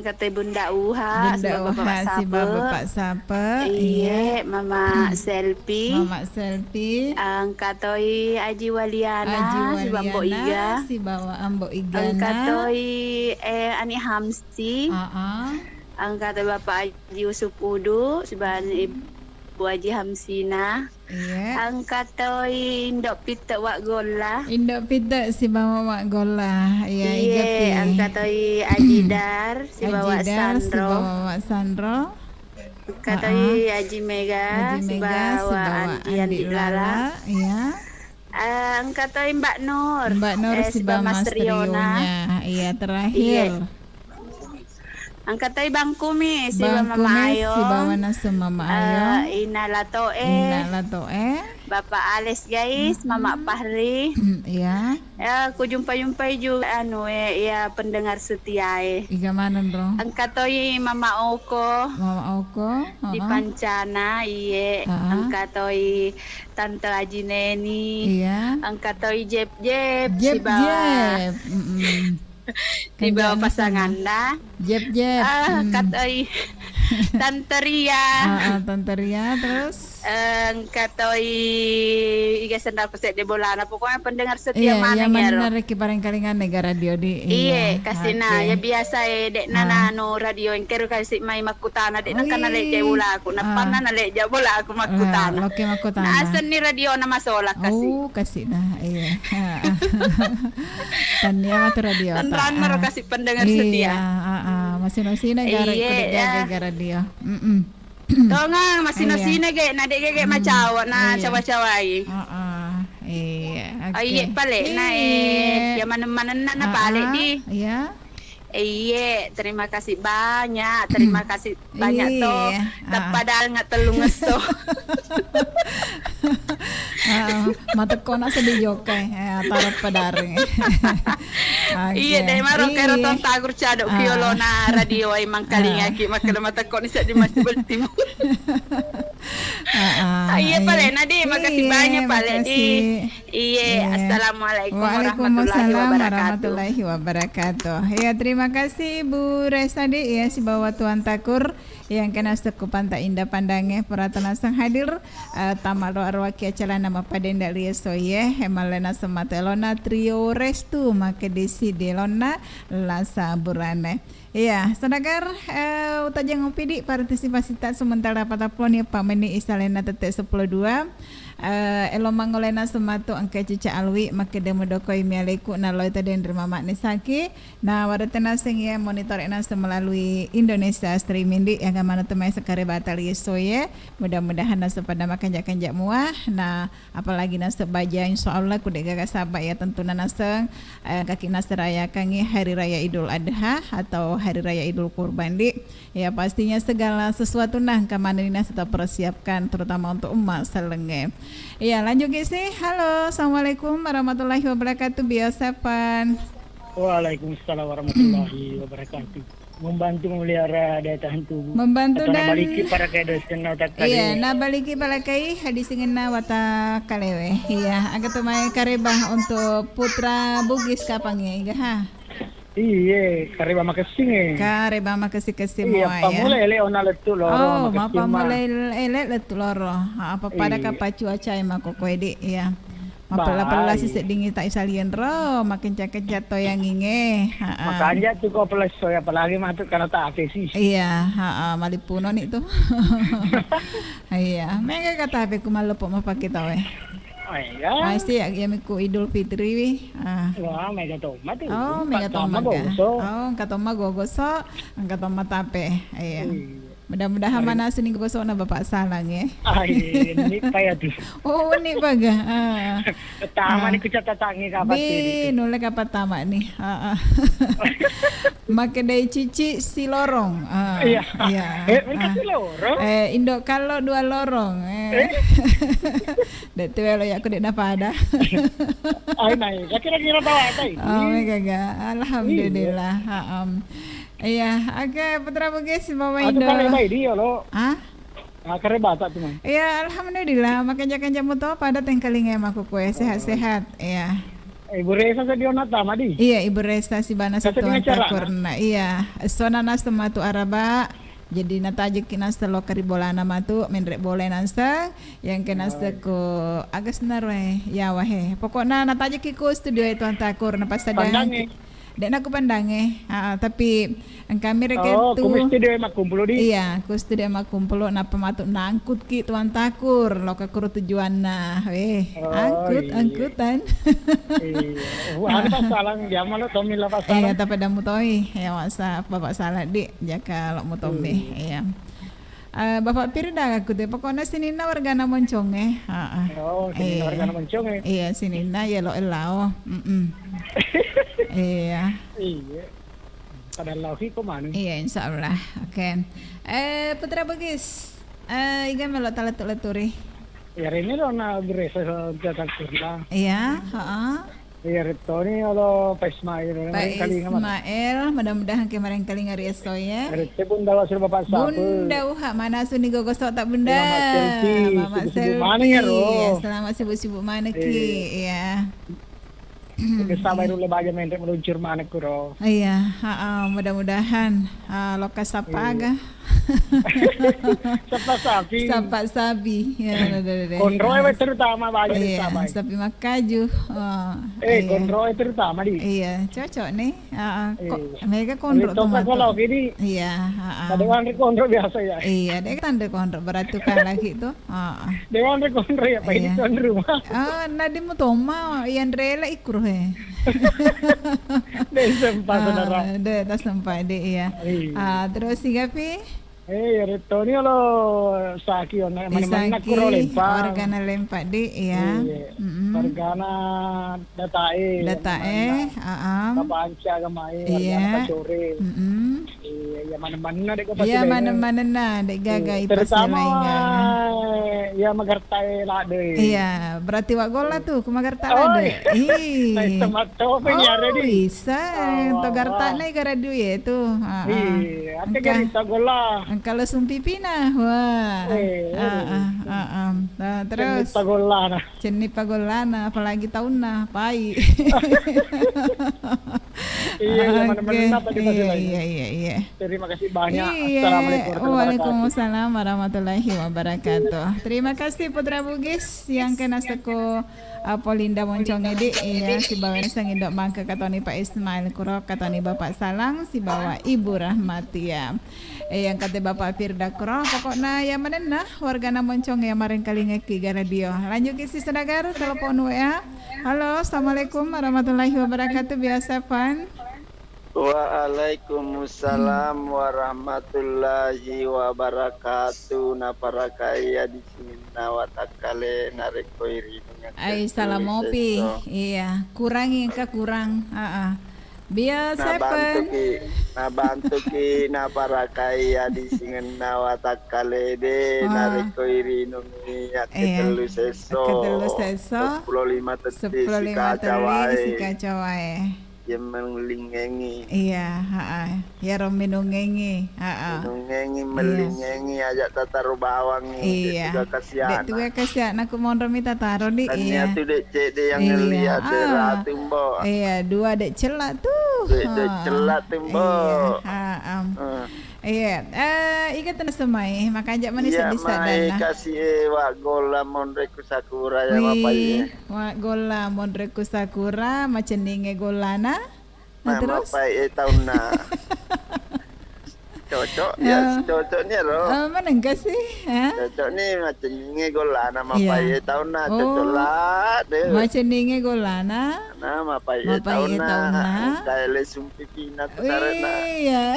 Katai Bunda Uha, si Bapak Sapa. Iya, Mama Selfie. Katoi Aji Waliana, si Bambo Iga. Si Bawa Ambo Igana. Katoi Ani Hamsi. Katoi Bapak Aji Yusuf Udu, si Ibu Aji Hamsina. Iya. Katoi Indok Pita Wak Gola. Indok Pita si Bawa Wak Gola. Iya, katoi Ajidar, si Bawa Sandro. Katoi Aji Mega, si Bawa Andi Lala. Iya. Katoi Mbak Nur si Bawa Mas Rionya. Iya, terakhir. Angkatai Bang Kumi, si Mama Ayo. Si Bawa Nasu Mama Ayo. Ina Latoe. Bapak Ales guys, Mama Pahri. Iya. Ya, aku jumpa-jumpai juga ya pendengar setia. Iga mana, Bro? Angkatoi Mama Oko. Di Pancana, iya. Angkatoi Tante Aji Neni. Iya. Angkatoi Jeb. Si Bawa. Di bawah pasangan dah. Jeb. Katoi Tante Ria. Tante Ria terus. Katoi iga sendal pesek di bolana. Pokoknya pendengar setia mana ya. Iya, mana reki bareng kalingan negara radio di. Iya, kasina ya biasa dek nanano radio yang keru kasih mai makutana dek nakana leje bola aku. Napana na leje bola aku makutana. Oke, makutana. Nah, asen ni radio na masola kasih. Oh, kasih dah. Iya. Tania mah radio. Tentang maro kasih pendengar setia. Masih negara ikut radio. Tongang masih nasina ge na dek ge macawa na cawa-cawai. Iya. Iya pale na ya mana-mana na pale di. Iya. Iya, terima kasih banyak toh. Padahal nggak telu ngeso. Mata kona sedih jokai, taruh padaring. Iya, dari maro kero ton tagur cadok kiolona radio emang kali ngaki makanya mata kona bisa di Mas Timur. Iya pale nadi, makasih banyak pale di. Iya, assalamualaikum warahmatullahi wabarakatuh. Ya, terima kasih Bu Resadi ya si bawa Tuan Takur yang kena sekupan tak indah pandangnya peraturan sang hadir tamal doa arwaki acara nama padenda liesoye hemalena sematelona trio restu make desi delona lasa burane. Iya, sedagar utajang opidi partisipasi tak sementara patapon ya pameni isalena tete 102 elo mangolena sematu angka cica alwi make demo dokoi mialeku na loy taden derma makne saki na waratena sing ya monitor ena melalui Indonesia streaming di yang mana temai sekare batal yesoye mudah-mudahan na sepada makan jak muah na apalagi na sebaja insyaallah kude gaga sabak ya tentuna naseng kaki nasraya kangi hari raya Idul Adha atau hari raya Idul Kurban di ya pastinya segala sesuatu nah kamanina kita persiapkan terutama untuk umat selenge. Iya, lanjut guys nih. Halo, assalamualaikum warahmatullahi wabarakatuh. Biasa pan. Waalaikumsalam warahmatullahi wabarakatuh. Membantu memelihara daya tahan tubuh. Membantu atau dan nabaliki para kedosen otak tadi. Iya, nabaliki para kai hadis ingena wata kalewe. Iya, agak tumai karebah untuk putra Bugis kapangnya iga ha. Iya, kareba makasing Kareba makasih iya, moa ya. Pamulai leona letu loro. Oh, mapamulai letu loro. Apa pada kapa cuaca emang kokoedi ya. Mapala-pala si sedingi tak isalian ro, makin cakep jatuh yang inge. Makanya tuh kau pelas soya apalagi matut karena tak apa sih. Iya, malipunon itu. Iya, mereka kata apa ku malupo mapakita we. ya. Masih ya miku Idul Fitri wi. Wah, mega tomat itu. Oh, mega tomat ya. Oh, katoma gogoso, katoma tape. Iya. Mudah-mudahan mana sini gosok na Bapak Salang ya. Ini kayak tuh. Oh, ini baga. Tama ni kucata tangi kapat ini. Nule kapat tama nih. Make dari cici si lorong. Iya. Mereka si lorong. Indo kalau 2 lorong. Dek tuh lo ya aku dek napa ada. Ay naik. Kira-kira bawa apa ini? Oh, mega. Alhamdulillah. Iya, agak Putra Bugis bawa Indo. Atau kalau baik dia lo. Kare bata tuh man. Iya, alhamdulillah. Makan jamu tuh pada tengkaling aku kue sehat-sehat. Iya. Ibu Resa sa Dion Natama di. Iya, Ibu Resa si Bana satu takurna. Iya, sona nas tematu araba. Jadi nataje kinas telo karibolana matu menrek boleh nansa yang kinas ko agas narwe ya wahe. Pokoknya nataje kiku studio itu takur na pas ada. Dan aku pandange, tapi ang kami reket tu. Kung studio makumpulo di. Iya, ku studio makumpulo na pamatuk nangkut ki tuan takur, lo kakuru tujuan na, angkutan. Ano pa salang dia malo tomi la pa salang. Iya, tapi dah mutoi, ya wasa Bapak salah di, jaka lo mutomi, iya. Bapak Pirda aku deh, pokoknya sinina wargana moncong sinina wargana moncong Iya, sinina ya lo elao. Iya. Pada lauhi ko man. Iya, insyaallah. Oke. Putra Bugis. Iga melo talat-talaturi. Ya ini lo na beresa sa jatag kurla. Iya, Iya, Tony alo Pak Ismail. Pak Ismail, mudah-mudahan kemarin kali ngariso ya. Rete bunda wa sur Bapak Sapu. Bunda mana suni gogosok tak bunda. Mama Selfie. Selamat sibuk-sibuk mana ki, ya. Bersama itu lebaga mentre meluncur mana kuro. Iya, mudah-mudahan lokas sapa aga. Sapa sabi. Ya, Konroy terutama banyak di Sabah. Sapi makaju. Konroy terutama di. Iya, cocok nih. Mereka konro tuh. Kalau gini. Iya, Dewan konro biasa ya. Iya, dia tanda konro beratukan lagi tuh. Dewan konro ya, Pak ini tuan rumah. Nadi mu toma, yang rela ikur he. Deh sempat saudara. Deh tak sempat deh iya. Terus si Gapi? Retoni lo saki ona mana kuro lempa. Organa lempa di iya. Organa datae. Kapanca gamai. Organa pacore. Iya mana-mana dek pasti. Iya mana-mana na dek gaga terutama ya magartae lade. Iya, berarti wak gola tuh kumagarta lade. Ih. Tomato penyare di. Bisa. Togarta na igara duye tuh. Iya, ate garita gola. Kalau sumpipina, wah. Terus Ceni pagolana, apalagi tahun na, pai. Iya, mana-mana tadi Iya. Terima kasih banyak. Assalamualaikum. Waalaikumsalam warahmatullahi wabarakatuh. Terima kasih Putra Bugis yang kena seko Polinda Moncong edi iya si bawa sang indok mangke katoni Pak Ismail Kuro katoni Bapak Salang si bawa Ibu Rahmatia. Yang kata Bapak Firda Kuro pokoknya ya menena wargana Moncong ya maring kali ngeki radio. Lanjut isi sedagar telepon WA. Halo, assalamualaikum warahmatullahi wabarakatuh. Biasa Pan. Waalaikumsalam warahmatullahi wabarakatuh. Naparakaya di sini nawatakale narekoiri. Ai salam mopi. Iya, kurangi engka kurang. Biasa Pan. Nabantu ki naparakaya di sini nawatakale de narekoiri nungi aketelu seso. 25 tetis si kacawai. Yang melingengi. Iya, ya rominungengi. Menungengi, melingengi, ajak tataru bawang. Iya. Dek juga kasihan. Aku mau romi tataru di. Iya. Itu dek cek dek yang ngeliat ratu mbok. Iya, 2 dek celak tuh. Dek celak tuh mbok. Iya, ikat tenas semai, maka ajak manis bisa dana. Iya, kasih wak gola mondreku sakura ya bapaknya. Wak gola mondreku sakura, macam ninge golana. Nah, terus? Bapak tahun na. cocok ya cocoknya loh. Mana enggak sih? Cocok nih macam ni golana mapai tahun na cocok lah deh. Macam ni golana. Nah mapai tahun na. Kayak lesung pipi na sarana. Iya.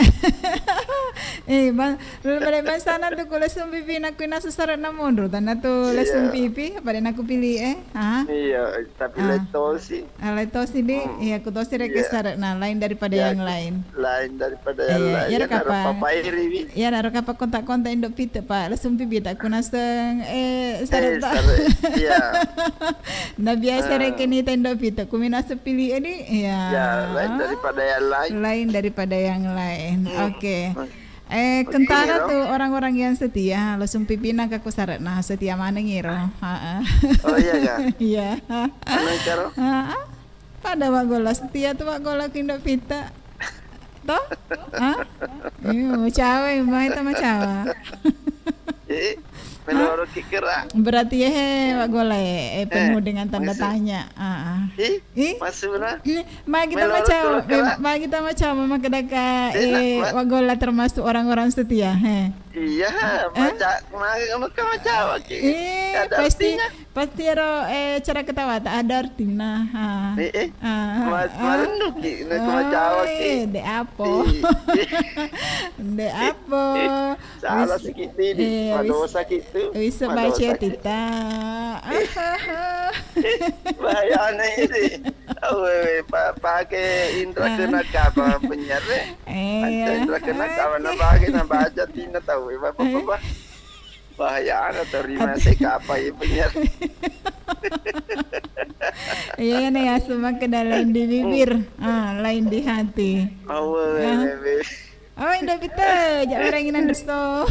Balik sana tu ko lesung pipi na ko na sarana mondro tanah tu lesung pipi pada aku pilih Iya, tapi letosi. Letosi di, iya aku tosi rek sarana lain daripada yang lain. Lain daripada yang lain. Ya naruh kapa kontak-kontak indok pita pak lesung pipi tak kuna seng sarana. Iya. Nah biasa rek ni indok pita ku mina sepilih ini ya. Lain daripada yang lain. Lain daripada yang lain. Oke. Kentara tuh orang-orang yang setia, lesung pipina kaku sarat nah setia mana ngiro. Oh iya kan? Iya. Mana caro? Pada wagola setia tuh wagola kindo pita. Toh? Cawe mah itu mah cawa. Menurut kikira. Berarti wagola penuh dengan tanda tanya. Masuna. Ma kita macam mama kedaka wagola termasuk orang-orang setia. Iya, macam pasti ro cara ketawa tak ada artinya. De apa? Salah sikit ni, dosa gitu. Bisa baca tita. Bayana ini. Pakai indra kena kapa penyiar. Indra kena kawan nak baca tina tahu. Bapak bahaya terima saya kapa ya penyiar. Iya nih ya semua kena lain di bibir, lain di hati. Oh indah kita, jangan orangin understo.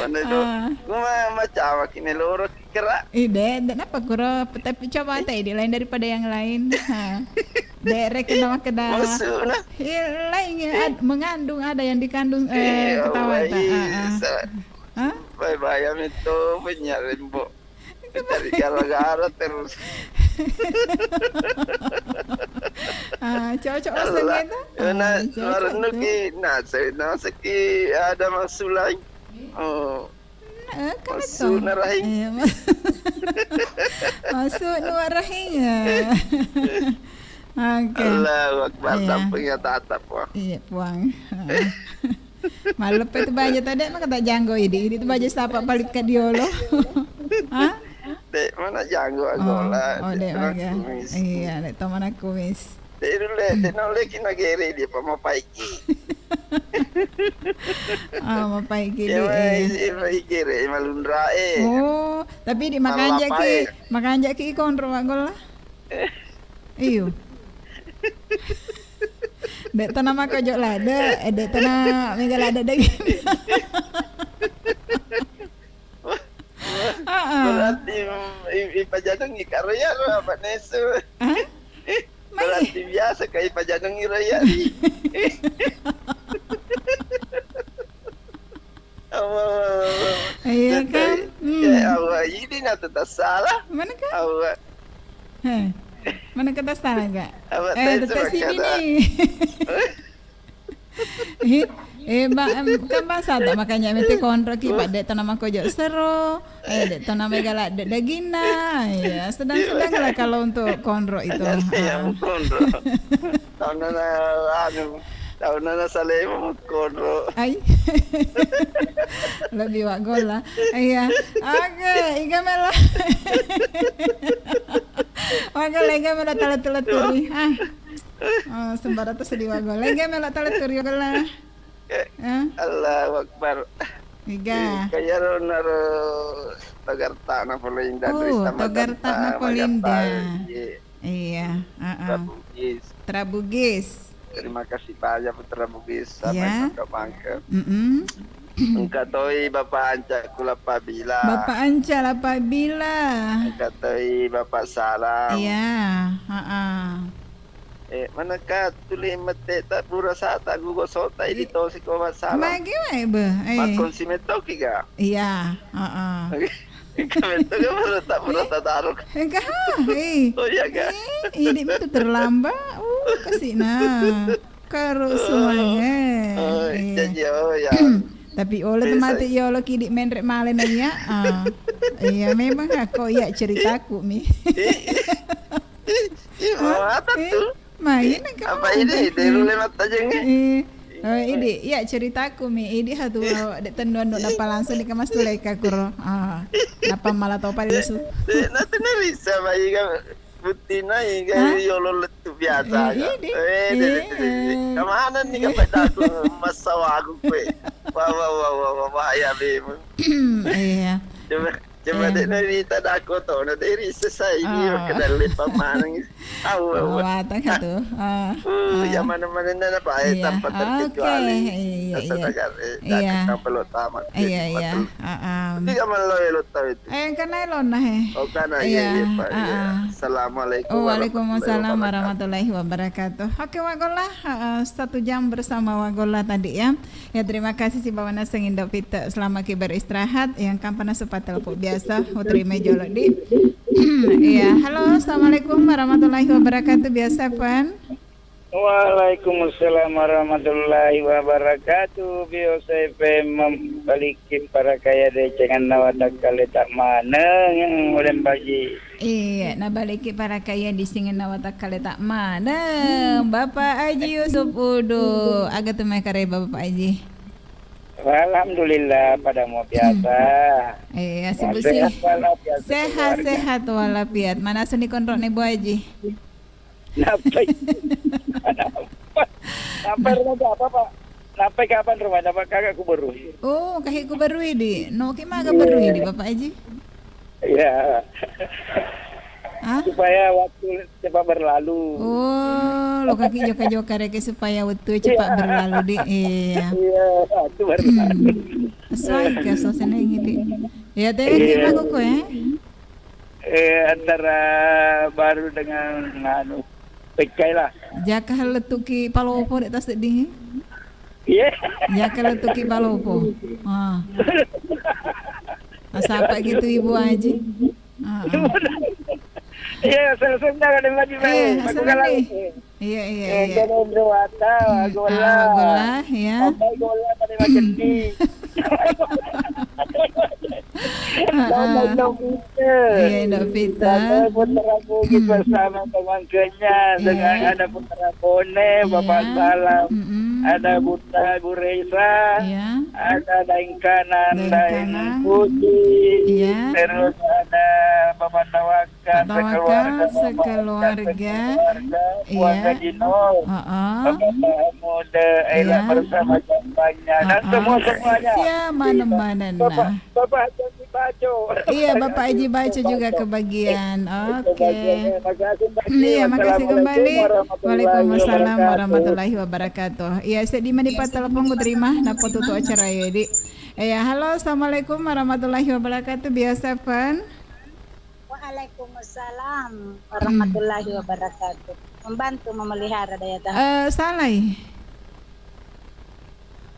Mana tu? Gua macam kini lorok kerak. Dan apa kura? Tapi coba tadi lain daripada yang lain. Derek kena kena. Maksudnya? Lainnya mengandung ada yang dikandung ketawa. Bye itu penyarin bu. Cari gara-gara terus. Cocok rasanya itu. Nah, seki ada maksud lain. Masuk narahing. Masuk narahing. Allahu Akbar, tampaknya tatap wah. Iya, puang. Malep itu baja tadi mah kata janggo ini itu baja siapa balik ke diolo. Dek mana janggo agola. Dek mana. Iya, dek to mana kumis. Dek dulu nolak kina gere dia pamapaiki. Mapaiki dia. Iya, gere malundra Oh, tapi di makan jaki kontrol agol lah. Iyo. Dek tanah maka jok lada, dek tanah mega lada daging. Berarti ipajanang ikaraya apa nesu? Berarti biasa kayak ipajanang iraya. Iya kan? Awak ini nanti tak salah. Mana kan? Awak. Mana kata salah enggak? Dekat sini nih. Kan bahasa tak makanya mesti kontrak ibadat dek tanam kojo sero, dek tanam megala dek dagina, ya sedang-sedang lah kalau untuk konro itu. Tahun nana saleh mau konro. Ay, lebih wagol lah. Iya, oke, iga mela. Oke, mela talat-talaturi. Sembara tu sedih wagol. Iga mela talaturi wagol lah. Allahu Akbar. Iga. Kaya naro Togarta na Polinda. Togarta na Polinda. Iya. Trabugis. Terima kasih banyak Putra Bugis sampai Bangka. Engkatoi Bapak Anca kula pabila. Bapak Anca la pabila. Engkatoi Bapak Salam. Iya, Mana ka tuli mete tak pura sata gugo sota ini to si ko Salam. Magi wae be. Makon si meto kiga. Iya, Kamento ka tak pura tatarok. Enggak, Oh iya ga. Ini itu terlambat. Kasih nah. karo semangat. Ya. Tapi oleh temati ya lo kidik menrek malen aja. Iya memang aku ya ceritaku mi. Apa tuh? Main apa ini? Dulu lewat aja nih. Ini ya ceritaku mi. Ini hatu dek tenduan dok napa langsung dikemas tuh leka kuro. Napa malah tau pada su. Nanti bisa bayi kan. Butina hingga yolo letu biasa. Kemana nih kapan aku masalah aku kue. Wah bahaya memang. Iya. Coba dek cerita aku tuh, nanti selesai ini kedalit pamanang. Wah tengah tuh. Yang mana-mana nana pak, tanpa terkecuali. Iya. Perlu tamat. Iya. Ini kamu lo tahu itu. Karena lo nah. Oh karena iya pak. Assalamualaikum. Waalaikumsalam warahmatullahi wabarakatuh. Oke Wagola, 1 jam bersama Wagola tadi ya. Ya terima kasih si Bawana Sengindo Pita selama kibar istirahat yang kampana sempat telepon biasa terima jolok di. Iya, halo assalamualaikum warahmatullahi wabarakatuh biasa Pan. Waalaikumsalam warahmatullahi wabarakatuh. Biasa membalikin para kaya decengan nawadak kali tak mana yang mulai pagi. Iya, nabaliki para kaya di singin nawadak kali tak mana. Bapak Haji Yusuf Udo, agak tumai kare Bapak Haji. Alhamdulillah pada mau biasa. Iya, sih. Sehat walafiat. Mana seni kontrol nih Bu Haji? Sampai rumah apa Pak? Sampai kapan rumah? Dapat kakak kuberui. Oh, kakak kuberui di. No, gimana kuberui di Bapak Haji? Iya. Supaya waktu cepat berlalu. Oh, lo kaki joka-joka reke supaya waktu cepat berlalu di. Iya. Iya, itu berlalu. Sesuai ke sosene ngidi. Ya teh gimana kok ya? Antara baru dengan nganu pekai lah. Jaka letuki palopo di atas sedih. Iya. Jaka letuki palopo. Asa apa gitu Ibu Haji? Iya, selesai dah ada lagi baik. Aku kalah. Iya. Jangan berwata, gola. Ya. Gola pada macam ni. Iya, Novita. Putra Bukit bersama teman Kenya dengan ada Putra Bone, Bapak Salam, ada Putra Bu Reisa, ada Daing Kanan, Daing Putih, terus ada Bapak Tawakal, sekeluarga, keluarga Jinol, Bapak Muda, Ella bersama jambanya dan semuanya. Mana nah. Bapak Haji Baco. Iya, Bapak Haji Baco juga kebagian. Oke. Iya, makasih kembali. Waalaikumsalam warahmatullahi wabarakatuh. Iya, saya di mana telepon ku terima napa tutu acara ya, Di. Iya, halo, assalamualaikum warahmatullahi wabarakatuh. Biasa, Pan. Waalaikumsalam warahmatullahi wabarakatuh. Membantu memelihara daya tahan.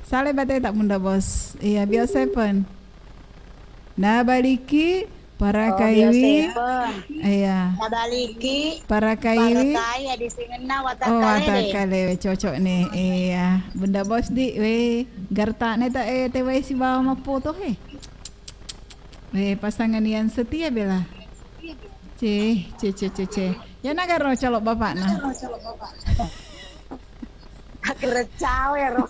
Saleh batai tak bunda bos. Iya biasa Pan. Nah baliki para kaiwi. Iya. Nah baliki para kaiwi. Para kaya di singena watak kale. Oh watak kale cocok nih. Iya. Bunda bos di garta neta tewe si bawa ma foto he. Pasangan yang setia bela. C. Ya nagaro calok bapak nah. Kerecau ya roh.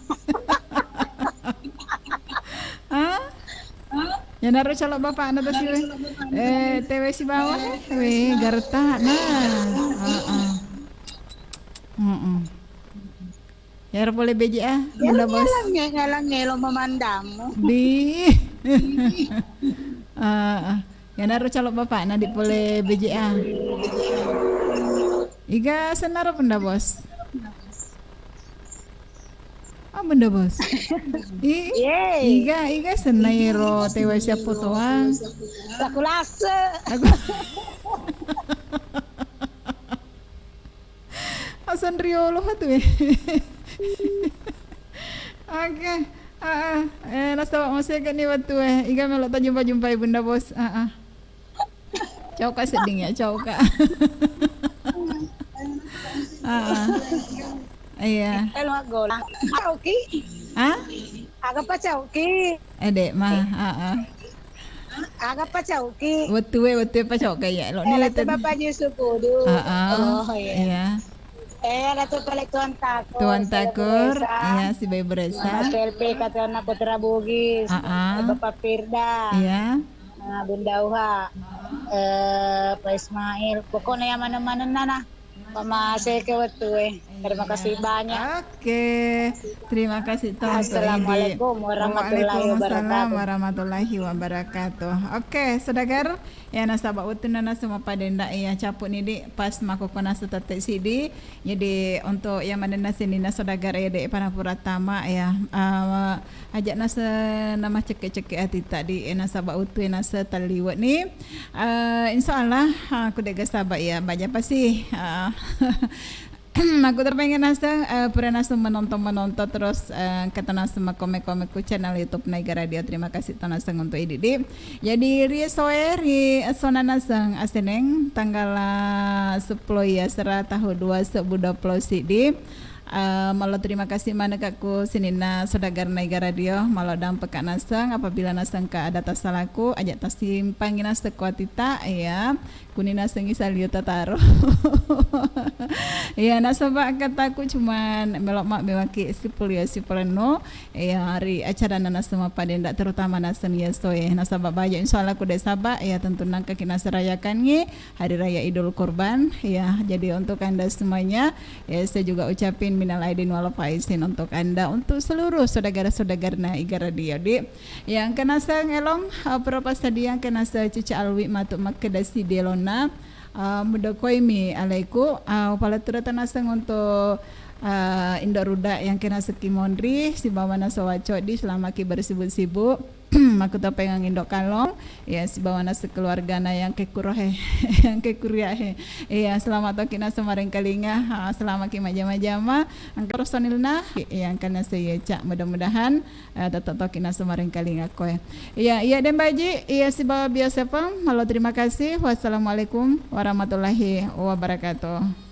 Ya naruh calok bapak na si tewe si bawah garta nah. Ya boleh BJA bunda bos. Ngalang ngelo memandangmu. Di. Ya naruh calok bapak na di boleh BJA. Iga senaro bunda bos. Benda bos. Iga senairo tewe siap fotoan. Laku lase. Asan riolo tuh. Oke. Nasta masih kan ni waktu Iga melok ta jumpa bunda bos. Cauka seding ya cauka. Iya. Elo gola. Oke. Ah? Aga pa chauki. Dek mah, Aga pa chauki. Wetu pa chauki ya. Lo ni letu Bapak Yusuf Kudu. Oh iya. Ratu Pelek Tuan Takur. Tuan Takur, iya si Bayi Beresa. Mama Selpi kata anak Putra Bugis. Bapak Firda. Iya. Bunda Uha. Pak Ismail. Pokoknya yang mana-mana nana. Mama saya ke wetu Terima kasih banyak. Oke. Terima kasih Tuan. Assalamualaikum warahmatullahi wabarakatuh. Oke, saudagar ya nasabah utun semua padenda ya capuk ni di pas makukona setetek sidi. Jadi untuk yang mandena sini saudagar ya di Panapuratama ya ajak nasa nama cekek-cekek hati tadi nasabah utun nasa taliwat ni. Insyaallah aku dega sahabat ya baca pasti aku terpengen nasa pernah nasa menonton terus kata nasa komen-komenku channel YouTube Naiga Radio. Terima kasih tanasang untuk ini. Jadi ria soeri sona nasang aseneng tanggal 10 ya serah tahun 2020 sidi. Malah terima kasih mana kakku sinina saudagar Naiga Radio malah dampak nasang apabila nasang ka ada tasalaku ajak tasimpangin nasa kuatita ya kunina sengi salio tataro ya nasabak kataku cuman melok mak mewaki sipuleno ya hari acara nana semua padenda terutama nasan ya soe nasabak banyak insyaallah ku desabak ya tentu nang kena serayakan hari raya Idul Kurban ya. Jadi untuk Anda semuanya ya saya juga ucapin minal aidin wal faizin untuk Anda, untuk seluruh saudara-saudara Naiga Radio di yang kena elong berapa tadi yang kena cuci alwi matuk makedasi delona muda koimi alaiku pala turatan asang untuk Indoruda yang kena sekimondri si bawana sawaco di selama ki bersibuk-sibuk makuta pengang indok kalong ya si bawana sekeluargana yang kekurohe yang kekuriahe ya selamat tokina semaring kalinga selama ki majama-jama angka personilna yang kana saya cak mudah-mudahan tetap tokina semaring kalinga koe ya dan baji ya si bawa biasa pang malu terima kasih. Wassalamualaikum warahmatullahi wabarakatuh.